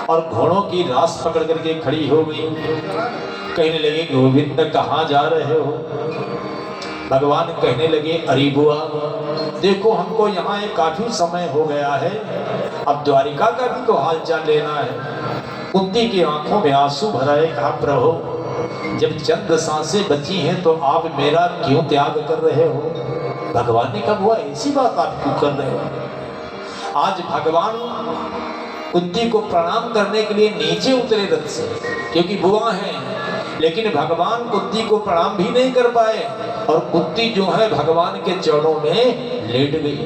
Speaker 1: और घोड़ों की लाश पकड़ करके खड़ी हो गई। कहने लगे, गोविंद कहाँ जा रहे हो? भगवान कहने लगे, अरे बुआ देखो, हमको यहाँ काफी समय हो गया है, अब द्वारिका का भी तो हालचाल लेना है। कुंती की आंखों में आंसू भराए, कहा, प्रभु जब चंद सांसें बची हैं तो आप मेरा क्यों त्याग कर रहे हो? भगवान ने कहा, बुआ ऐसी बात आप क्यों कर रहे हो? आज भगवान कुंती को प्रणाम करने के लिए नीचे उतरे रथ से, क्योंकि बुआ है, लेकिन भगवान कुंती को प्रणाम भी नहीं कर पाए और कुंती जो है भगवान के चरणों में लेट गई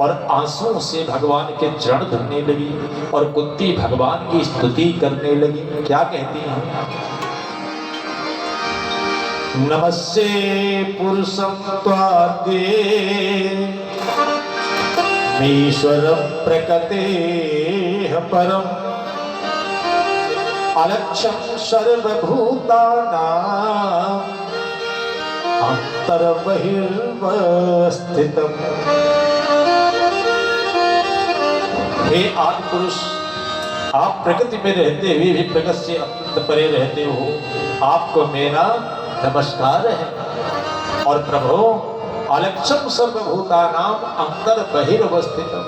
Speaker 1: और आंसुओं से भगवान के चरण धुलने लगी और कुंती भगवान की स्तुति करने लगी। क्या कहती है? नमस्ते पुरुषं त्वाद्ये ईश्वरं प्रकृतेः परम् अलक्ष्यं सर्वभूतानां अंतर्बहिर्वस्थितम्। हे आदि पुरुष, आप प्रकृति में रहते हुए भी प्रकृति से अत्यंत परे रहते हो, आपको मेरा नमस्कार है। और प्रभु अलक्षम सर्वभूतानाम अंतर बहिर्वस्थितम।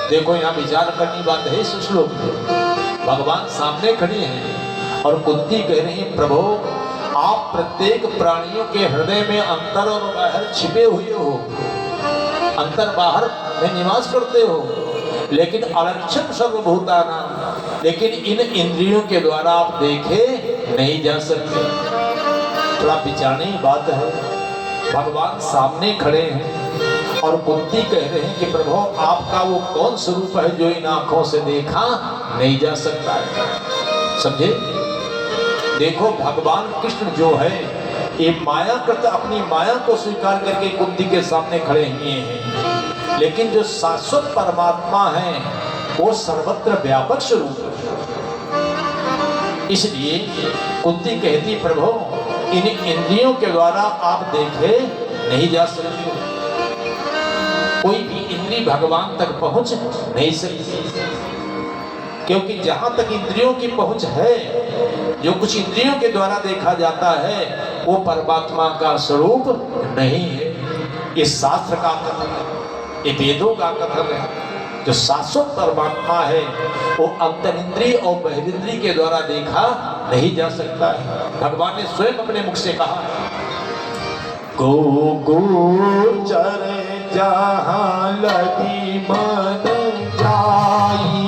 Speaker 1: देखो यहाँ विचार करनी बात है इस श्लोक में। भगवान सामने खड़े हैं और कुंती कह रही हैं, प्रभु आप प्रत्येक प्राणियों के हृदय में अंतर और बाहर छिपे हुए हो, अंतर बाहर में निवास करते हो, लेकिन अलक्षण सर्वभूतानां, लेकिन इन इंद्रियों के द्वारा आप देखे नहीं जा सकते। थोड़ा विचारने की बात है। भगवान सामने खड़े हैं और कुंती कह रहे हैं कि प्रभु आपका वो कौन स्वरूप है जो इन आंखों से देखा नहीं जा सकता है। समझे? देखो भगवान कृष्ण जो है ये माया करता अपनी माया को स्वीकार करके कुंती के सामने खड़े हुए हैं, लेकिन जो शाश्वत परमात्मा है वो सर्वत्र व्यापक स्वरूप है। इसलिए कुंती कहती प्रभु इन इंद्रियों के द्वारा आप देखे नहीं जा सकते, कोई भी इंद्री भगवान तक पहुंच नहीं सकती, क्योंकि जहां तक इंद्रियों की पहुंच है, जो कुछ इंद्रियों के द्वारा देखा जाता है वो परमात्मा का स्वरूप नहीं है। ये शास्त्र का कथन है, ये वेदों का कथन है। जो शाश्वत परमात्मा है वो अंतरिंद्रिय और बहिरिंद्रिय के द्वारा देखा नहीं जा सकता है। भगवान ने स्वयं अपने मुख से कहा,
Speaker 2: गो गोचर जहाँ लगी मन जाई,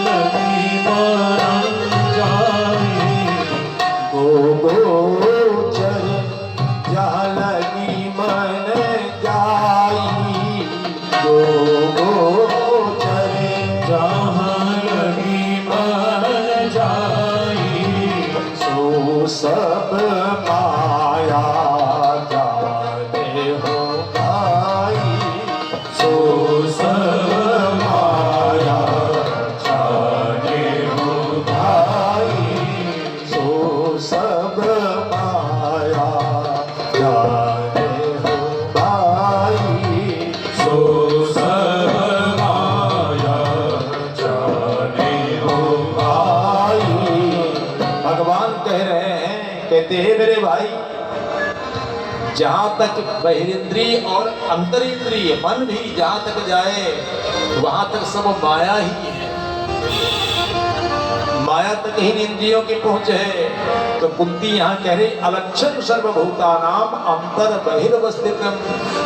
Speaker 2: लगी मन जाई, गो गोचर जहाँ लगी मन जाई, गो गोचर जहाँ लगी मन जाई, सो सब माया जाने हो भाई, सो सब माया जाने हो भाई, सो सब माया जाने हो भाई, सो सब माया जाने हो भाई।
Speaker 1: भगवान कह रहे हैं, कहते हैं मेरे भाई जहां तक बहिरिंद्रिय और अंतरिंद्रिय मन भी जहां तक जाए वहां तक सब माया ही है, माया तक ही इंद्रियों की पहुंच है। तो कुंती यहाँ कह रही अलक्षण सर्वभूतानाम अंतर बहिर्वस्थितम,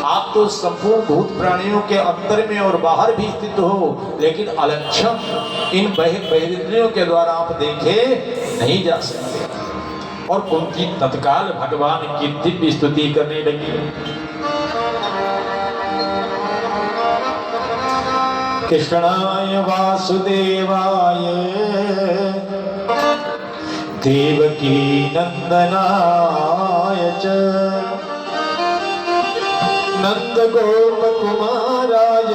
Speaker 1: आप तो संपूर्ण भूत प्राणियों के अंतर में और बाहर भी स्थित हो, लेकिन अलक्षण इन बहिरिंद्रियों के द्वारा आप देखे नहीं जा सकते। और कुंती तत्काल भगवान की दिव्य स्तुति करने लगी।
Speaker 2: कृष्णाय वासुदेवाय देवकी नंदनाय च नंद गोप कुमाराय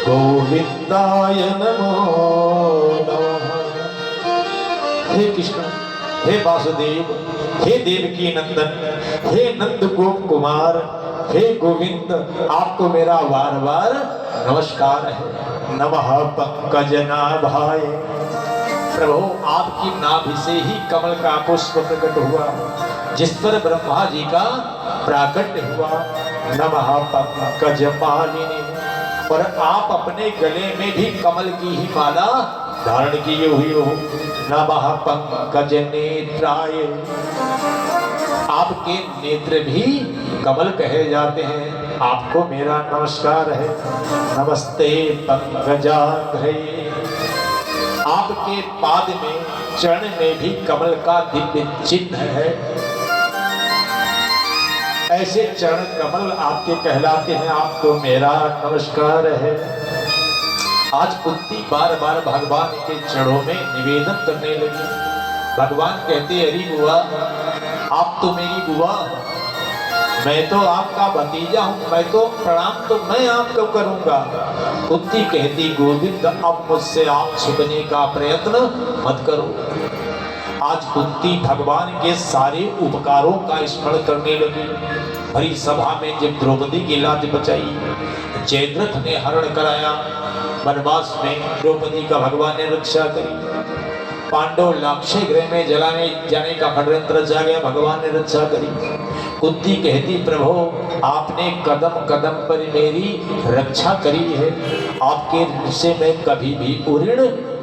Speaker 2: गोविंदाय नमो नमः।
Speaker 1: हे कृष्ण, हे वासुदेव, हे देवकी नंदन, हे नंद गोप कुमार, हे गोविंद, आपको मेरा बार बार नमस्कार है।
Speaker 2: नमः पंकजनाभाय,
Speaker 1: प्रभु आपकी नाभि से ही कमल का पुष्प प्रकट हुआ जिस पर ब्रह्मा जी का प्राकट्य हुआ।
Speaker 2: नमः पंकजमालिनी,
Speaker 1: और आप अपने गले में भी कमल की ही माला धारण किए हुए हो।
Speaker 2: नमः पंकज नेत्राय,
Speaker 1: आपके नेत्र भी कमल कहे जाते हैं। आपको मेरा नमस्कार है।
Speaker 2: नमस्ते पंकजाग्रे,
Speaker 1: आपके पाद में चरण में भी कमल का दिव्य चिन्ह है। ऐसे चरण कमल आपके कहलाते हैं, आपको मेरा नमस्कार है। आज कुंती बार बार भगवान के चरणों में निवेदन करने लगी। भगवान कहते, अरे बुआ, आप तो मेरी बुआ, मैं तो आपका भतीजा हूँ, मैं तो प्रणाम तो मैं आपको करूंगा। कुंती कहती, गोविंद अब मुझसे आप छुपने का प्रयत्न मत करो। आज कुंती भगवान के सारे उपकारों का स्मरण करने लगी। भरी सभा में जब द्रौपदी की लाज बचाई, जयद्रथ ने हरण कराया, वनवास में द्रौपदी का भगवान ने रक्षा करी, पांडव लाक्षय गृह में जलाने जाने का षड्यंत्र रचा गया, भगवान ने रक्षा करी। कुंती कहती प्रभु आपने कदम कदम पर मेरी रक्षा करी है, आपके ऋण से मैं कभी भी उऋण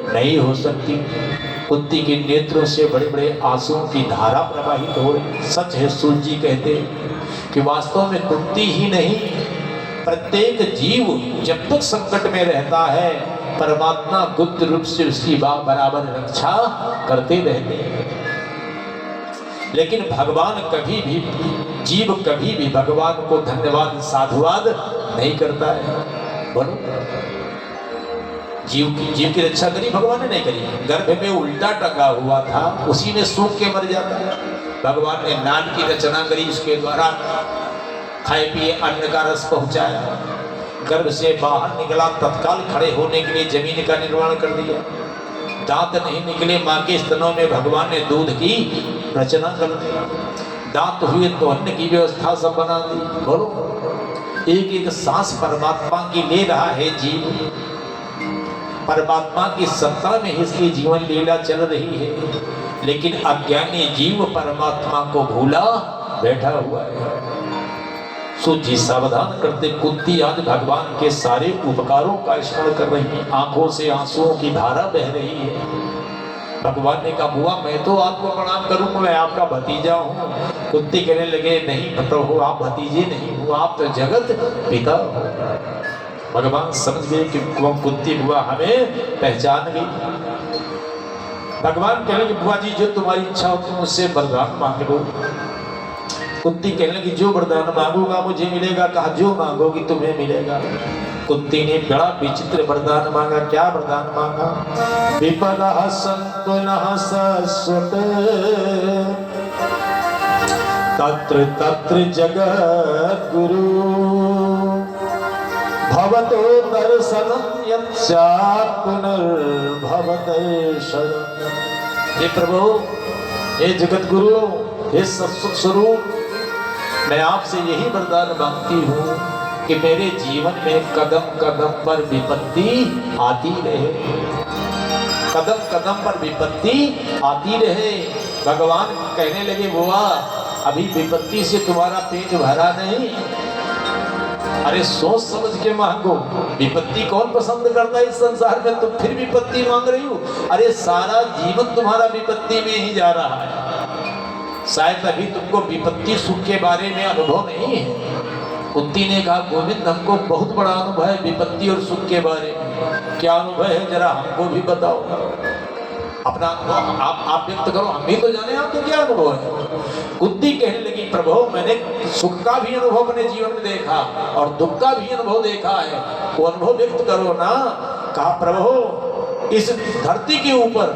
Speaker 1: नहीं हो सकती। कुंती के नेत्रों से बड़े बड़े आंसुओं की धारा प्रवाहित हो रही। सच है, सूत जी कहते कि वास्तव में कुंती ही नहीं, प्रत्येक जीव जब तक संकट में रहता है परमात्मा गुप्त रूप से उसकी बराबर रक्षा करते रहते हैं। लेकिन भगवान कभी भी, जीव कभी भी भगवान को धन्यवाद साधुवाद नहीं करता है। बोलो, जीव की रक्षा करी भगवान ने नहीं करी। गर्भ में उल्टा टंगा हुआ था, उसी में सूख के मर जाता है। भगवान ने नाद की रचना करी, उसके द्वारा खाए पिए अन्न का रस पहुंचाया। गर्भ से बाहर निकला, तत्काल खड़े होने के लिए जमीन का निर्माण कर दिया। दांत नहीं निकले मां के स्तनों में, भगवान ने दूध की रचना कर दी। दांत हुए तो अन्न की व्यवस्था सब बना दी। बोलो, एक एक सांस परमात्मा की ले रहा है जीव, परमात्मा की सत्ता में इसकी जीवन लीला चल रही है। लेकिन अज्ञानी जीव परमात्मा को भूला बैठा हुआ है। सूची सावधान करते, कुंती आज भगवान के सारे उपकारों का स्मरण कर रही है, आंखों से आंसुओं की धारा बह रही है। भगवान ने कहा बुआ मैं तो आपको प्रणाम करूंगा, मैं आपका भतीजा हूँ। कुंती कहने लगे नहीं प्रभु, आप भतीजे नहीं हो, आप तो जगत पिता हो। भगवान समझ गए कि कुंती बुआ हमें पहचान गई। भगवान कहने लगे बुआ जी जो तुम्हारी इच्छा हो तुम मुझसे वरदान मांग लो। कुंती कहने लगी जो वरदान मांगूंगा मुझे मिलेगा। कहा जो मांगोगी तुम्हें मिलेगा। कुंती ने बड़ा विचित्र वरदान मांगा। क्या वरदान मांगा? विपदः सन्तु नः सस्वत तत्र तत्र जगद्गुरु भवतो दर्शनं यत्स्यात् पुनर्भव दर्शनम्। हे प्रभु, हे जगत गुरु, हे सत्सुख स्वरूप, मैं आपसे यही वरदान मांगती हूँ कि मेरे जीवन में कदम कदम पर विपत्ति आती रहे, कदम कदम पर विपत्ति आती रहे। भगवान कहने लगे बुआ अभी विपत्ति से तुम्हारा पेट भरा नहीं, अरे सोच समझ के मांगो। विपत्ति कौन पसंद करता है इस संसार में? तुम फिर विपत्ति मांग रही हो। अरे सारा जीवन तुम्हारा विपत्ति में ही जा रहा है। शायद अभी तुमको विपत्ति सुख के बारे में अनुभव नहीं है। कुंती ने कहा गोविंद हमको बहुत बड़ा अनुभव है विपत्ति और सुख के बारे में। क्या अनुभव है जरा हमको भी बताओ, अपना आप व्यक्त करो, हम भी तो जाने आपको क्या अनुभव है। कुंती कहने लगी प्रभु मैंने सुख का भी अनुभव अपने जीवन में देखा और दुख का भी अनुभव देखा है, वो अनुभव व्यक्त करो ना। कहा प्रभु इस धरती के ऊपर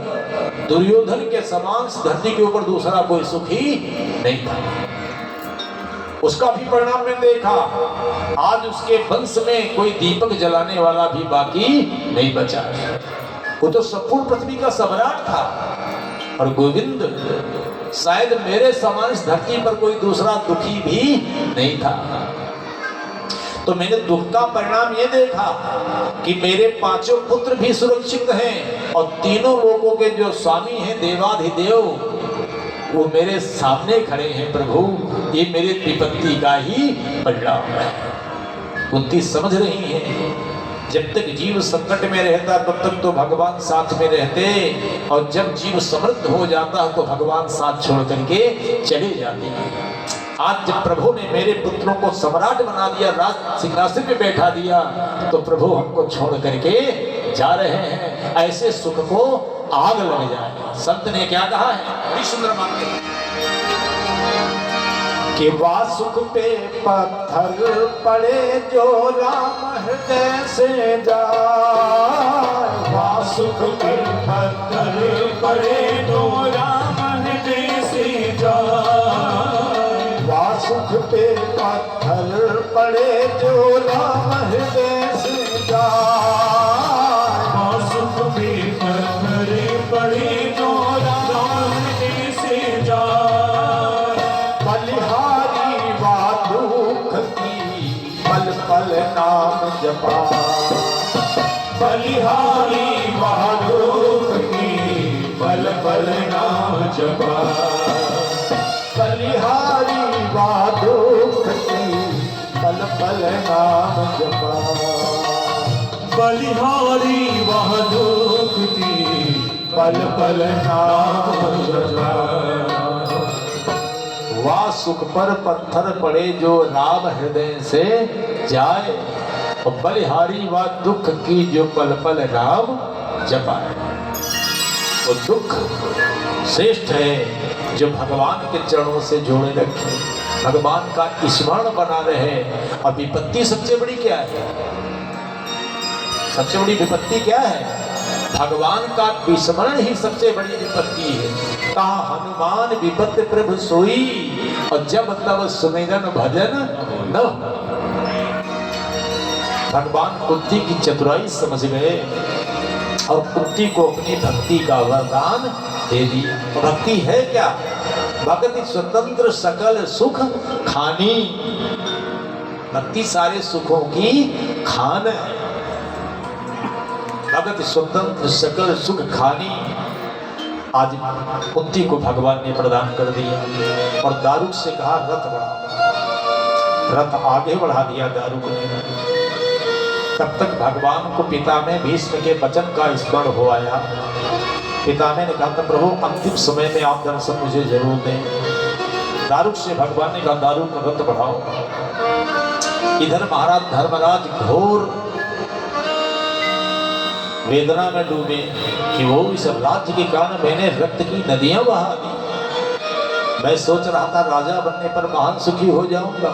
Speaker 1: दुर्योधन के समान धरती के ऊपर दूसरा कोई सुखी नहीं था, उसका भी परिणाम मैंने देखा। आज उसके वंश में कोई दीपक जलाने वाला भी बाकी नहीं बचा। वो तो संपूर्ण पृथ्वी का सम्राट था। और गोविंद शायद मेरे समान इस धरती पर कोई दूसरा दुखी भी नहीं था। तो मैंने दुख का परिणाम ये देखा कि मेरे पांचों पुत्र भी सुरक्षित हैं और तीनों लोगों के जो स्वामी हैं देवाधिदेव वो मेरे सामने खड़े हैं। प्रभु ये मेरे विपत्ति का ही परिणाम है। कुंती समझ रही है जब तक जीव संकट में रहता तब तक तो भगवान साथ में रहते, और जब जीव समृद्ध हो जाता तो भगवान साथ छोड़ करके चले जाते हैं। आज जब प्रभु ने मेरे पुत्रों को सम्राट बना दिया, राज सिंहासन पे बैठा दिया, तो प्रभु हमको छोड़ करके जा रहे हैं। ऐसे सुख को आग लग जाए। संत ने क्या कहा है, बड़ी सुंदर बात है कि वासुक पे पत्थर पड़े जो राम हृदय से जाए। वासुक पे पत्थर पड़े जो राम हृदय से जाए। वासुक पे पत्थर पड़े जो राम हृदय से जाए। वासुक पे पत्थर पड़े जो राम हृदय से जाए। बलिहारी वा दुख की पल पल नाम जपा। बलिहारी वा दुख की पल पल नाम जपा। बलिहारी वा
Speaker 2: पल नाम जपा।
Speaker 3: बलिहारी वह दुख की
Speaker 2: पल पल नाम जपा।
Speaker 1: वाह सुख पर पत्थर पड़े जो राम हृदय से जाए, और बलिहारी व दुख की जो पल पल राम जपाए। वो दुख श्रेष्ठ है जो भगवान के चरणों से जोड़े रखे, भगवान का स्मरण बना रहे। और विपत्ति सबसे बड़ी क्या है? सबसे बड़ी विपत्ति क्या है? भगवान का विस्मरण ही सबसे बड़ी विपत्ति है। कहा हनुमान विपत्ति प्रभु सोई, और जब तब सुमिरन भजन न। भगवान कुंती की चतुराई समझ गए और कुंती को अपनी भक्ति का वरदान दे दिया। भक्ति है क्या? भक्ति स्वतंत्र सकल सुख खानी। भक्ति सारे सुखों की खान है। भक्ति स्वतंत्र सकल सुख खानी आज कुंती को भगवान ने प्रदान कर दिया। और दारुक से कहा रथ बढ़ा, रथ आगे बढ़ा दिया दारुक ने। तब तक भगवान को पिता में भीष्म के वचन का स्मरण हो आया। पिता ने कहा था प्रभु अंतिम समय में आप दर्शन मुझे जरूर दें। दारुक से भगवान ने कहा दारुक रथ बढ़ाओ। इधर महाराज धर्मराज घोर वेदना में डूबे कि वो इस राज्य के कारण मैंने रक्त की नदियां बहा दी। मैं सोच रहा था राजा बनने पर महान सुखी हो जाऊंगा,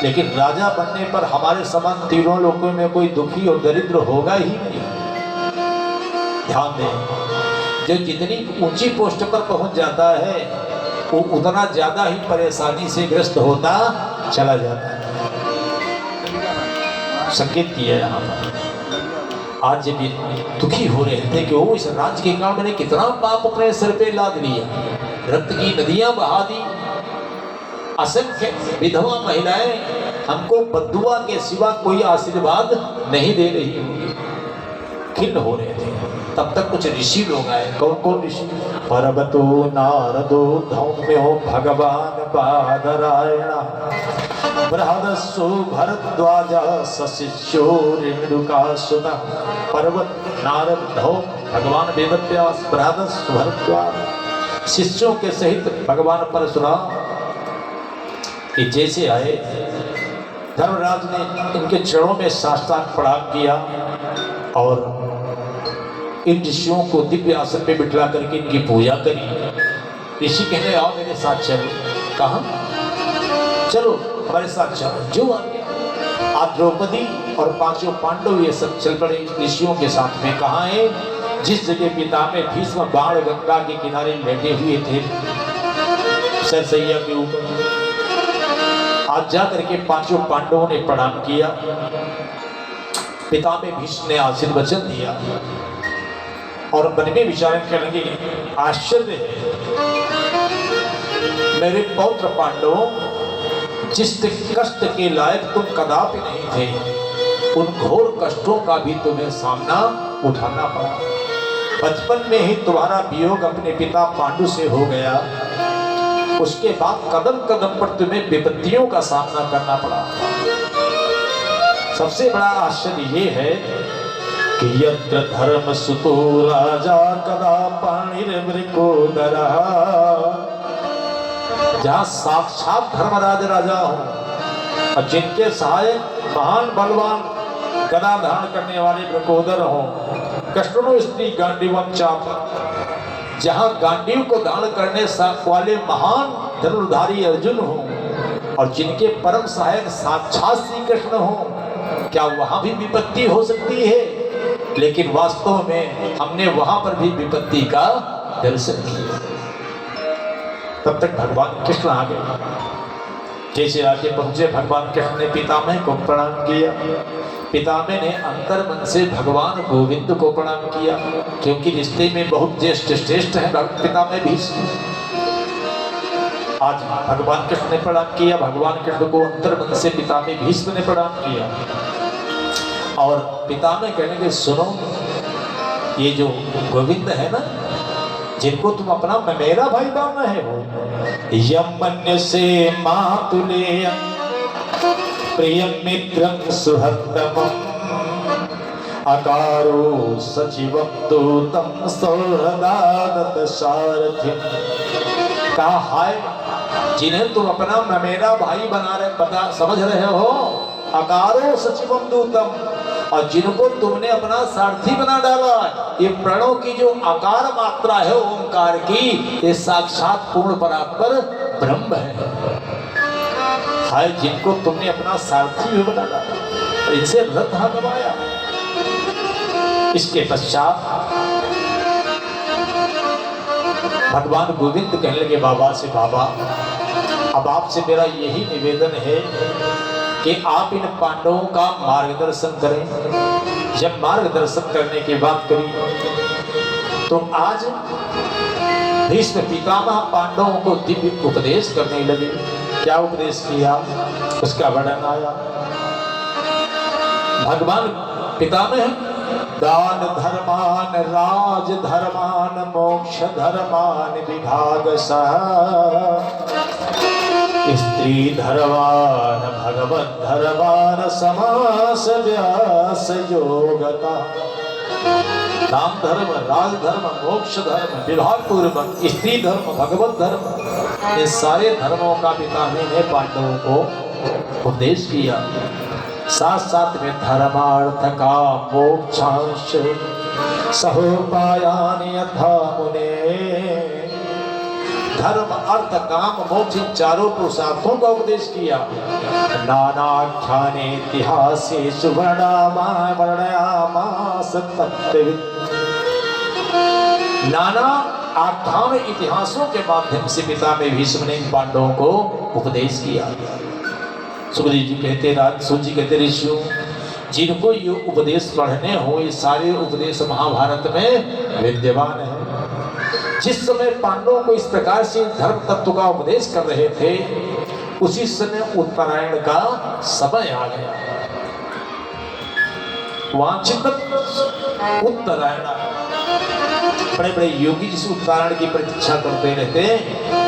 Speaker 1: लेकिन राजा बनने पर हमारे समान तीनों लोगों में कोई दुखी और दरिद्र होगा ही नहीं। ध्यान दें, जो जितनी ऊंची पोस्ट पर पहुंच जाता है वो उतना ज्यादा ही परेशानी से ग्रस्त होता चला जाता है। संकेत किया यहाँ पर। आज जब ये दुखी हो रहे थे कि वो इस राज्य के कारण मैंने कितना पाप अपने सिर पे लाद लिया, रक्त की नदियां बहा दी, असंख्य विधवा महिलाएं हमको बद्दुआ के सिवा कोई आशीर्वाद नहीं दे रही होगी, खिन्न हो रहे थे। तब तक कुछ ऋषि लोग आए। कौन कौन ऋषि?
Speaker 2: पर्वतो नारदो धौम्यो भगवान बादरायण बृहदस्सु भरद्वाज सशिष्यो रेणुकासुत। पर्वत नारद धौम भगवान वेदव्यास बृहदस्सु भरद्वाज शिष्यों के सहित भगवान परशुराम ये जैसे आए, धर्मराज ने इनके चरणों में साष्टांग प्रणाम किया और इन ऋषियों को दिव्य आसन पे बिठला करके इनकी पूजा करी। ऋषि कहने आओ मेरे साथ चलो। कहा चलो हमारे साथ चलो। जो आ गया। आज द्रौपदी और पांचों पांडव ये सब चल पड़े ऋषियों के साथ में। कहाँ है? जिस जगह पिता में भीष्म बाण गंगा के किनारे लेटे हुए थे सरसैया के ऊपर, आज जा करके पांचों पांडवों ने प्रणाम किया। पिता में भीष्म ने आशीर्वचन दिया और मन में विचार करने लगे, आश्चर्य है मेरे पौत्र पांडवों, जिस कष्ट के लायक तुम कदापि नहीं थे, उन घोर कष्टों का भी तुम्हें सामना उठाना पड़ा। बचपन में ही तुम्हारा वियोग अपने पिता पांडु से हो गया, उसके बाद कदम कदम पर तुम्हें विपत्तियों का सामना करना पड़ा। सबसे बड़ा आश्चर्य ये है कि यत्र धर्म सुतो राजा कदा पाणिर्वृकोदरः, जहाँ साक्षात धर्मराज राजा हो और जिनके सहायक महान बलवान गदा धारण करने वाले वृकोदर हो, कृष्णो स्त्री गांडीवम चाप, जहाँ गांडीव को धारण करने वाले महान धनुर्धारी अर्जुन हो और जिनके परम सहायक साक्षात श्री कृष्ण हो, क्या वहां भी विपत्ति हो सकती है? लेकिन वास्तव में हमने वहां पर भी विपत्ति का दर्शन किया। तब तक भगवान कृष्ण आ गए। जैसे आगे पहुंचे भगवान कृष्ण ने पितामह को प्रणाम किया। पितामह ने अंतर मन से भगवान गोविंद को प्रणाम किया, क्योंकि रिश्ते में बहुत ज्येष्ठ श्रेष्ठ है पितामह भीष्म। आज भगवान कृष्ण ने प्रणाम किया, भगवान कृष्ण को अंतर मन से पितामह भीष्म ने प्रणाम किया। और पितामह कहने के सुनो, ये जो गोविंद है ना, जिनको तुम अपना मेरा भाई मान रहे हो, यमन्य से मातुले प्रियं मित्रं सुहृत्तमम् अकारो सचिवं दूतं सौहृदानत सारथिं।
Speaker 1: कहा हाय जिन्हें तुम अपना मेरा भाई बना रहे पता समझ रहे हो, अकारो सचिवम दूतम, और जिनको तुमने अपना सारथी बना डाला, ये प्रणव की जो आकार मात्रा है ओंकार की, ये साक्षात पूर्ण परात्पर ब्रह्म है। हाय जिनको तुमने अपना सारथी भी बना डाला, इनसे रथ गवाया। इसके पश्चात भगवान गोविंद कहने लगे बाबा से, बाबा अब आपसे मेरा यही निवेदन है कि आप इन पांडवों का मार्गदर्शन करें। जब मार्गदर्शन करने की बात करी तो आज भीष्म पितामह पांडवों को दिव्य उपदेश करने लगे। क्या उपदेश किया उसका वर्णन आया। भगवान पितामह दान धर्मान राज धर्मान मोक्ष धर्मान विभाग स्त्री धर्मान भगवत धर्मान समास व्यास योगता। दान धर्म राज धर्म मोक्ष धर्म विभाग पूर्वक स्त्री धर्म भगवत धर्म, ये सारे धर्मों का पितामह ने पांडवों को उपदेश किया। साथ साथ में धर्मार्थ का मोक्षांश सहोपायान यथा मुने। धर्म अर्थ काम मोक्ष इन चारों पुरुषार्थों का उपदेश किया। नानाख्याने इतिहासे सुवर्णामा वर्णयामास तत्त्ववित्। नाना आख्यान इतिहासों के माध्यम से पितामह भीष्म ने पांडवों को उपदेश किया। सुखदेव जी कहते, राजसूत जी कहते, ऋषियों जिनको ये उपदेश पढ़ने हो, ये सारे उपदेश महाभारत में विद्यमान है। जिस समय पांडवों को इस प्रकार से धर्म तत्व का उपदेश कर रहे थे, उसी समय उत्तरायण का समय आ गया। वांछित उत्तरायण, बड़े बड़े योगी जिस उत्तरायण की प्रतीक्षा करते रहते,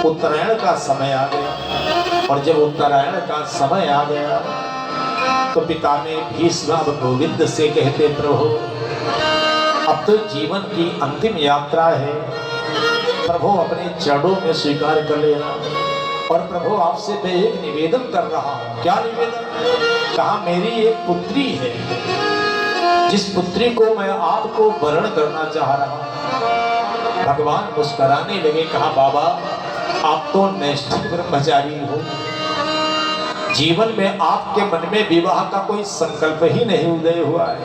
Speaker 1: उत्तरायण का समय आ गया। और जब उत्तरायण का समय आ गया तो पितामह भीष्म अब गोविंद से कहते, प्रभु अब तो जीवन की अंतिम यात्रा है, प्रभु अपने चरणों में स्वीकार कर लेना। और प्रभु आपसे मैं एक निवेदन कर रहा हूँ। क्या निवेदन? कहा मेरी एक पुत्री है, जिस पुत्री को मैं आपको वरण करना चाह रहा हूँ। भगवान मुस्कुराने लगे, कहा बाबा आप तो नैष्ठिक ब्रह्मचारी हो, जीवन में आपके मन में विवाह का कोई संकल्प ही नहीं उदय हुआ है,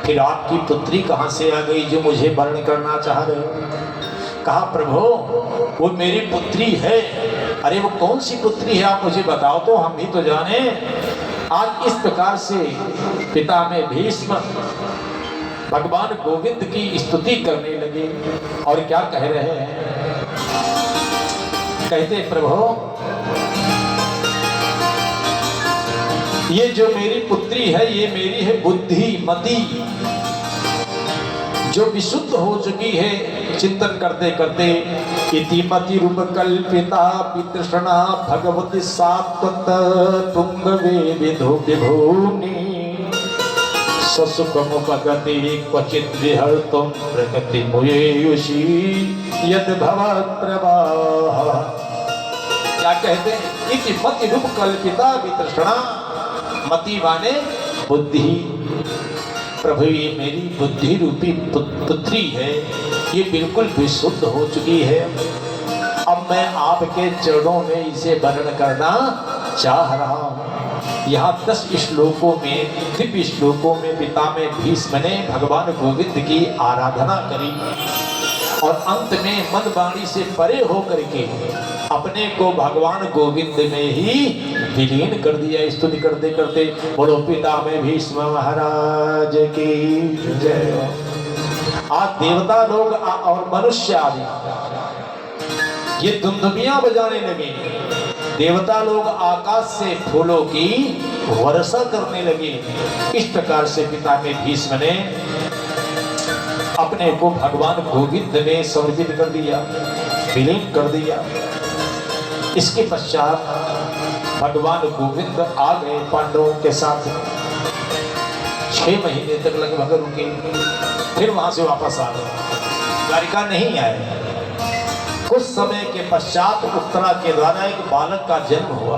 Speaker 1: फिर आपकी पुत्री कहाँ से आ गई जो मुझे वर्ण करना चाह रहे हो? कहा प्रभु वो मेरी पुत्री है। अरे वो कौन सी पुत्री है आप मुझे बताओ तो हम भी तो जाने। आज इस प्रकार से पितामह भीष्म भगवान गोविंद की स्तुति करने लगे और क्या कह रहे हैं? कहते प्रभु ये जो मेरी पुत्री है ये मेरी है बुद्धि मति, जो विशुद्ध हो चुकी है चिंतन करते करते। इतिमति रूप कल्पिता पितृष्णा भगवती सात्वत तुंग विधु विभूनि ससुखमुपगति क्वचित् विहर्तुं प्रकृति मुयुषी यद भवत् प्रवाह। क्या कहते हैं? इतिमति रूप कल्पिता वितृष्णा, मति माने बुद्धि। प्रभु ये मेरी बुद्धि रूपी पुत्री है, ये बिल्कुल विशुद्ध हो चुकी है। अब मैं आपके चरणों में इसे वर्ण करना चाह रहा हूँ। यहाँ 10 श्लोकों में, दिव्य श्लोकों में पितामह भीष्म ने भगवान गोविंद की आराधना करी और अंत में मन वाणी से परे होकर के अपने को भगवान गोविंद में ही विलीन कर दिया। स्तुति करते करते बोलो पितामह भीष्म महाराज की जय। आज देवता लोग और मनुष्य आदि ये दुमदुमियां बजाने लगे। देवता लोग आकाश से फूलों की वर्षा करने लगे। इस प्रकार से पितामह भीष्म ने अपने को भगवान गोविंद में समर्पित कर दिया, विलीन कर दिया।
Speaker 2: इसके पश्चात भगवान गोविंद आ गए पांडवों के साथ। 6 महीने तक लगभग रुके, फिर वहां से वापस आ गए, द्वारिका नहीं आए। कुछ समय के पश्चात उत्तरा के द्वारा एक बालक का जन्म हुआ।